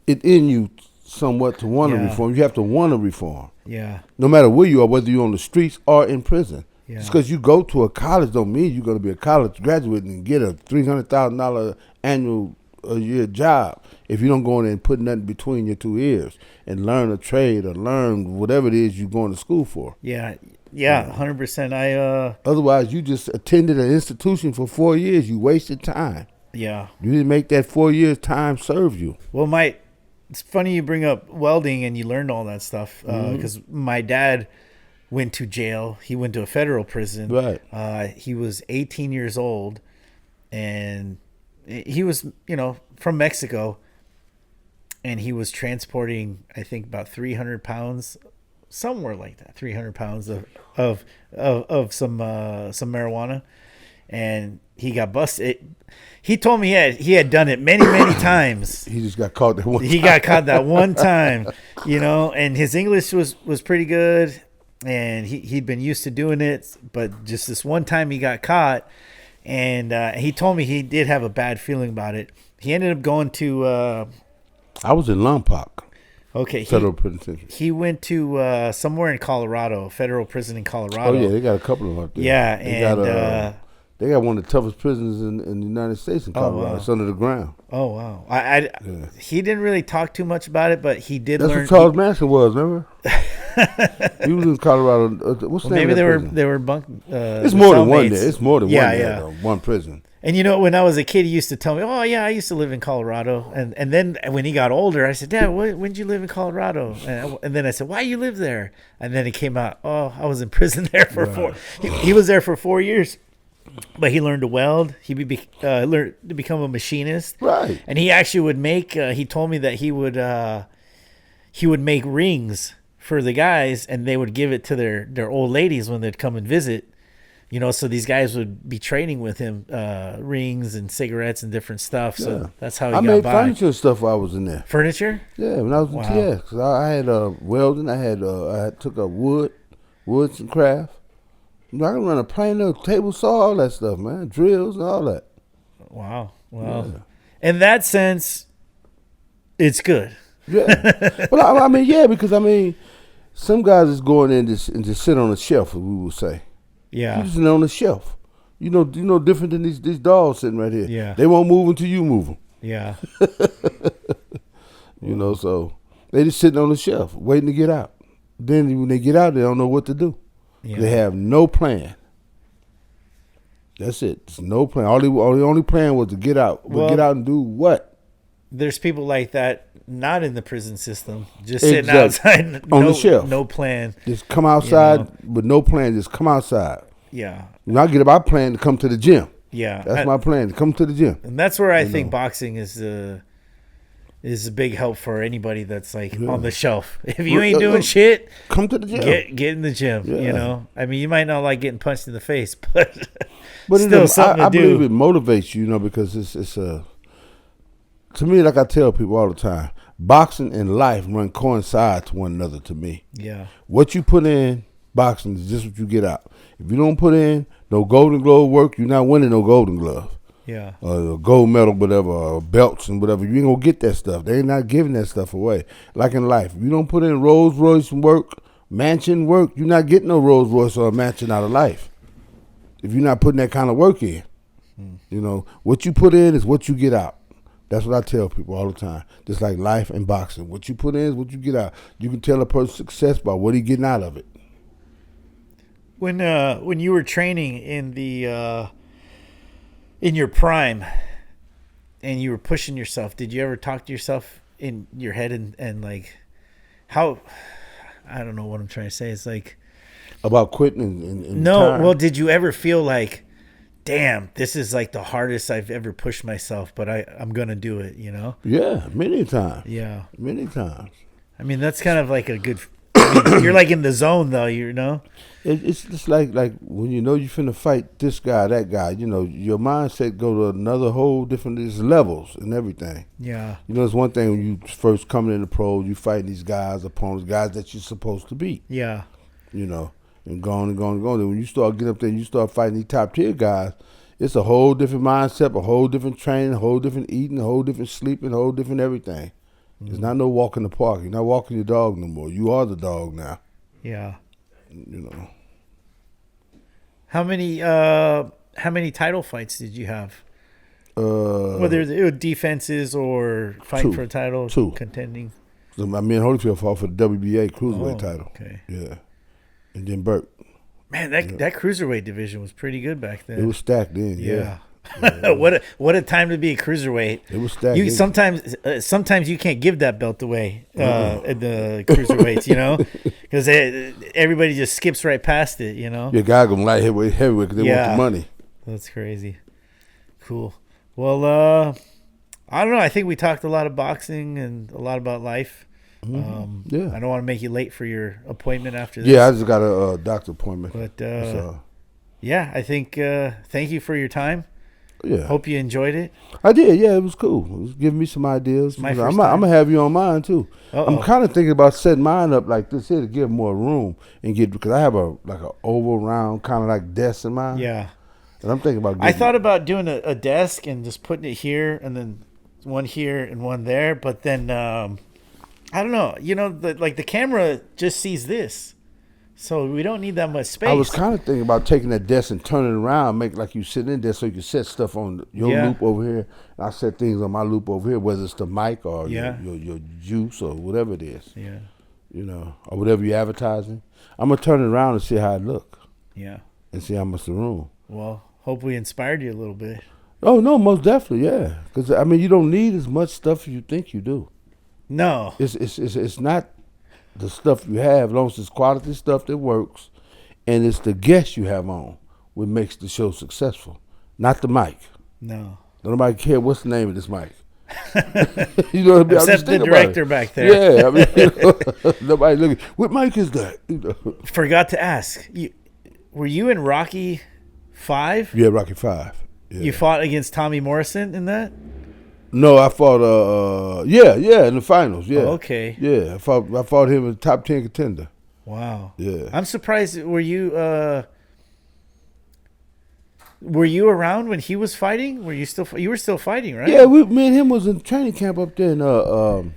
it in you somewhat to want to reform. You have to want to reform.
Yeah.
No matter where you are, whether you're on the streets or in prison,
Yeah.
Just because you go to a college don't mean you're going to be a college graduate and get a $300,000 annual a year job if you don't go in there and put nothing between your two ears and learn a trade or learn whatever it is you're going to school for.
Yeah, 100%.
Otherwise, you just attended an institution for 4 years. You wasted time.
Yeah.
You didn't make that 4 years time serve you.
Well, it's funny you bring up welding and you learned all that stuff because my dad went to jail. He went to a federal prison.
Right.
He was 18 years old, and he was, from Mexico, and he was transporting, I think, about 300 pounds, somewhere like that, 300 pounds of some marijuana, and he got busted. He told me he had done it many, many times.
He just got caught that one time.
He got caught that one time, and his English was pretty good, and he'd been used to doing it, but just this one time he got caught, and he told me he did have a bad feeling about it. He ended up going to
I was in Lompoc.
Okay.
Federal penitentiary.
He went to somewhere in Colorado, federal prison in Colorado.
Oh, yeah, they got a couple of them up there.
Yeah,
they got one of the toughest prisons in the United States in Colorado.
wow.
It's under the ground.
Oh, wow. He didn't really talk too much about it, but he did learn.
That's what Charles Manson was, remember? He was in Colorado. What's the name
maybe
of that prison?
they were bunk.
It's more than one there. It's more than one there,
yeah.
though. One prison.
And when I was a kid, he used to tell me, "Oh yeah, I used to live in Colorado." And then when he got older, I said, "Dad, when did you live in Colorado?" And then I said, "Why you live there?" And then it came out, "Oh, I was in prison there for 4." He was there for 4 years, but he learned to weld. He learned to become a machinist.
Right.
And he actually would make. He told me that he would make rings for the guys, and they would give it to their old ladies when they'd come and visit. So these guys would be trading with him rings and cigarettes and different stuff. So that's how he got by.
I made furniture and stuff while I was in there.
Furniture?
Yeah, when I was in TS. 'Cause I had welding. I took up woods and craft. I can run a planer, table saw, all that stuff, man. Drills and all that.
Wow. Well, in that sense, it's good.
Yeah. Well, because some guys is going in and just sit on a shelf, as we would say.
Yeah.
You just sit on the shelf. Different than these dogs sitting right here.
Yeah.
They won't move until you move them.
Yeah.
So they just sitting on the shelf, waiting to get out. Then when they get out, they don't know what to do. Yeah. They have no plan. That's it. There's no plan. The only plan was to get out. But get out and do what?
There's people like that not in the prison system, just sitting outside
on the shelf.
No plan.
Just come outside with no plan. Just come outside.
Yeah.
I get up. I plan to come to the gym.
Yeah.
That's my plan, to come to the gym.
And that's where I think boxing is a big help for anybody that's on the shelf. If you ain't doing shit,
come to the gym.
Get in the gym. Yeah. You might not like getting punched in the face, but still something
I
to do.
believe it motivates you, because it's to me, like I tell people all the time, boxing and life coincide to one another to me.
Yeah.
What you put in boxing is just what you get out. If you don't put in no Golden Glove work, you're not winning no Golden Glove.
Yeah.
Or gold medal, whatever, or belts and whatever. You ain't going to get that stuff. They ain't not giving that stuff away. Like in life, if you don't put in Rolls Royce work, mansion work, you're not getting no Rolls Royce or a mansion out of life. If you're not putting that kind of work in. What you put in is what you get out. That's what I tell people all the time. Just like life and boxing. What you put in is what you get out. You can tell a person's success by what he getting out of it.
When you were training in your prime and you were pushing yourself, did you ever talk to yourself in your head and like how, I don't know what I'm trying to say. It's like
about quitting and
no,
time.
well, did you ever feel like, damn, this is like the hardest I've ever pushed myself, but I'm going to do it,
Yeah, many times.
Yeah.
Many times.
That's kind of like a good, you're like in the zone though,
It's just like when you finna fight this guy, that guy, your mindset go to another whole different, there's levels and everything.
Yeah.
It's one thing when you first coming in the pros, you fighting these guys, opponents, guys that you're supposed to beat.
Yeah.
And going and going and going. Then when you start getting up there and you start fighting these top tier guys, it's a whole different mindset, a whole different training, a whole different eating, a whole different sleeping, a whole different everything. Mm-hmm. It's not no walk in the park. You're not walking your dog no more. You are the dog now.
Yeah. How many title fights did you have? Whether it was defenses or fighting for a title, contending.
So me and Holyfield fought for the WBA cruiserweight title.
Okay.
Yeah. And then Burke.
Man, that cruiserweight division was pretty good back then.
It was stacked then. Yeah.
What a time to be a cruiserweight.
It was stacked.
You sometimes you can't give that belt away in the cruiserweights, you know, because everybody just skips right past it, you know.
Your guy going light heavyweight because they want the money.
That's crazy. Cool. Well, I don't know. I think we talked a lot of boxing and a lot about life.
Yeah.
I don't want to make you late for your appointment after this.
Yeah, I just got a doctor appointment.
But yeah, I think thank you for your time.
Yeah.
Hope you enjoyed it.
I did. Yeah, it was cool. It was giving me some ideas. I'm gonna have you on mine too. I'm kind of thinking about setting mine up like this here to give more room and because I have a oval round kind of like desk in mine.
Yeah.
And I'm thinking about.
I thought about doing a desk and just putting it here and then one here and one there, but then I don't know. You know, the camera just sees this, so we don't need that much space.
I was kind of thinking about taking that desk and turning it around, make like you sitting in there, so you can set stuff on your loop over here, and I set things on my loop over here, whether it's the mic or your juice or whatever it is.
Yeah.
You know, or whatever you're advertising. I'm gonna turn it around and see how it look.
Yeah.
And see how much the room.
Well, hope we inspired you a little bit.
Oh no, most definitely, yeah. Because I mean, you don't need as much stuff as you think you do.
No,
it's not the stuff you have, as long as it's quality stuff that works, and it's the guests you have on what makes the show successful, not the mic.
No,
nobody care what's the name of this mic. You know,
except the director back there.
Yeah, I mean, nobody looking. What mic is that?
Forgot to ask. Were you in Rocky 5?
Yeah, Rocky 5. Yeah.
You fought against Tommy Morrison in that?
No, I fought. In the finals. Yeah.
Oh, okay.
Yeah, I fought him in the top 10 contender.
Wow.
Yeah.
I'm surprised. Were you around when he was fighting? Were you still? You were still fighting, right?
Yeah, me and him was in training camp up there in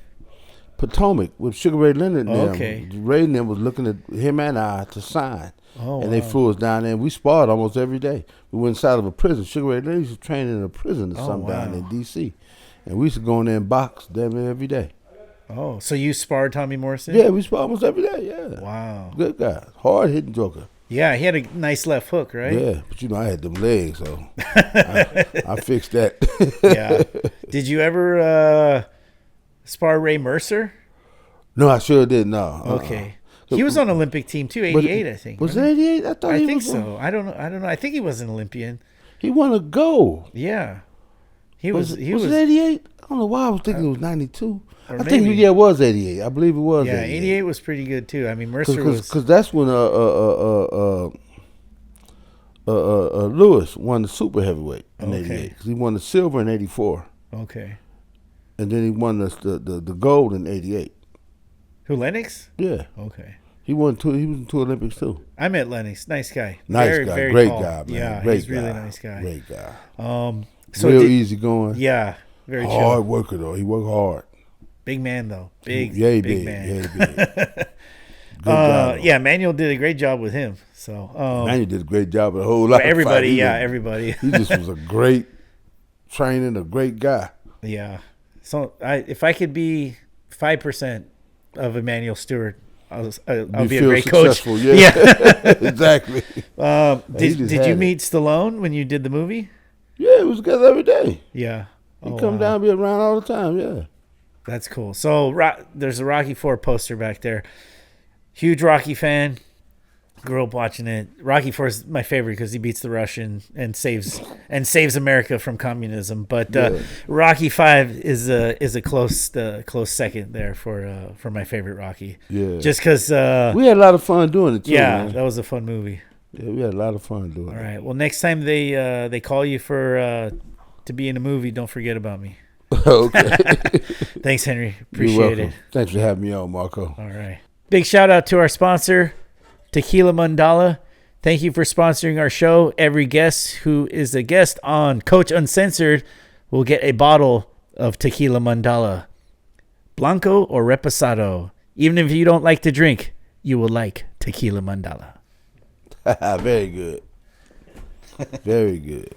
Potomac with Sugar Ray Leonard. And
okay.
Ray and them was looking at him and I to sign.
Oh,
and they flew us down there, and we sparred almost every day. We went inside of a prison. Sugar Ray Leonard used to train in a prison or something down in D.C. And we used to go in there and box damn near every day.
Oh, so you sparred Tommy Morrison?
Yeah, we sparred almost every day, yeah.
Wow.
Good guy. Hard-hitting joker.
Yeah, he had a nice left hook, right?
Yeah, but you know, I had them legs, so I fixed that.
Yeah. Did you ever spar Ray Mercer?
No, I sure did, no.
Okay. He was on Olympic team too, 88, I think.
Was it 88?
I think so. I don't know. I think he was an Olympian.
He won a gold.
Yeah.
Was it 88? I don't know why I was thinking it was 92. I think it was 88. I believe it was.
Yeah, 88 was pretty good too. I mean, Mercer was
because that's when Lewis won the super heavyweight in 88. Cause he won the silver in 84.
Okay.
And then he won the gold in 88.
Who, Lennox?
Yeah.
Okay.
He was in 2 Olympics too.
I met Lennox. Nice guy.
Nice guy.
Very
Great
tall.
guy, man.
Yeah,
he's
really nice guy.
Great guy.
So
real easy going.
Yeah. Very chill.
Hard worker though. He worked hard.
Big man though. Big man.
Yeah, big. Good guy,
yeah, Manuel did a great job with him. So
Manuel did a great job with a whole lot of
everybody.
fighting.
Everybody.
He just was a great training, a great guy.
Yeah. So if I could be 5% of Emmanuel Stewart, I'll be a great coach.
Yeah. Exactly.
Did you meet Stallone when you did the movie?
Yeah, we was together every day.
Yeah.
He come down, be around all the time. Yeah.
That's cool. So there's a Rocky 4 poster back there. Huge Rocky fan. Grew up watching it. Rocky 4 is my favorite because he beats the Russian and saves America from communism. But Rocky 5 is a close second there for my favorite Rocky.
Yeah.
Just because
we had a lot of fun doing it too.
Yeah,
man.
That was a fun movie.
Yeah, we had a lot of fun doing it.
All right. Well, next time they call you for to be in a movie, don't forget about me.
Okay.
Thanks, Henry. Appreciate it.
Thanks for having me on, Marco.
All right. Big shout out to our sponsor, Tequila Mandala. Thank you for sponsoring our show. Every guest who is a guest on Coach Uncensored will get a bottle of Tequila Mandala, Blanco or Reposado. Even if you don't like to drink, you will like Tequila Mandala.
Very good. Very good.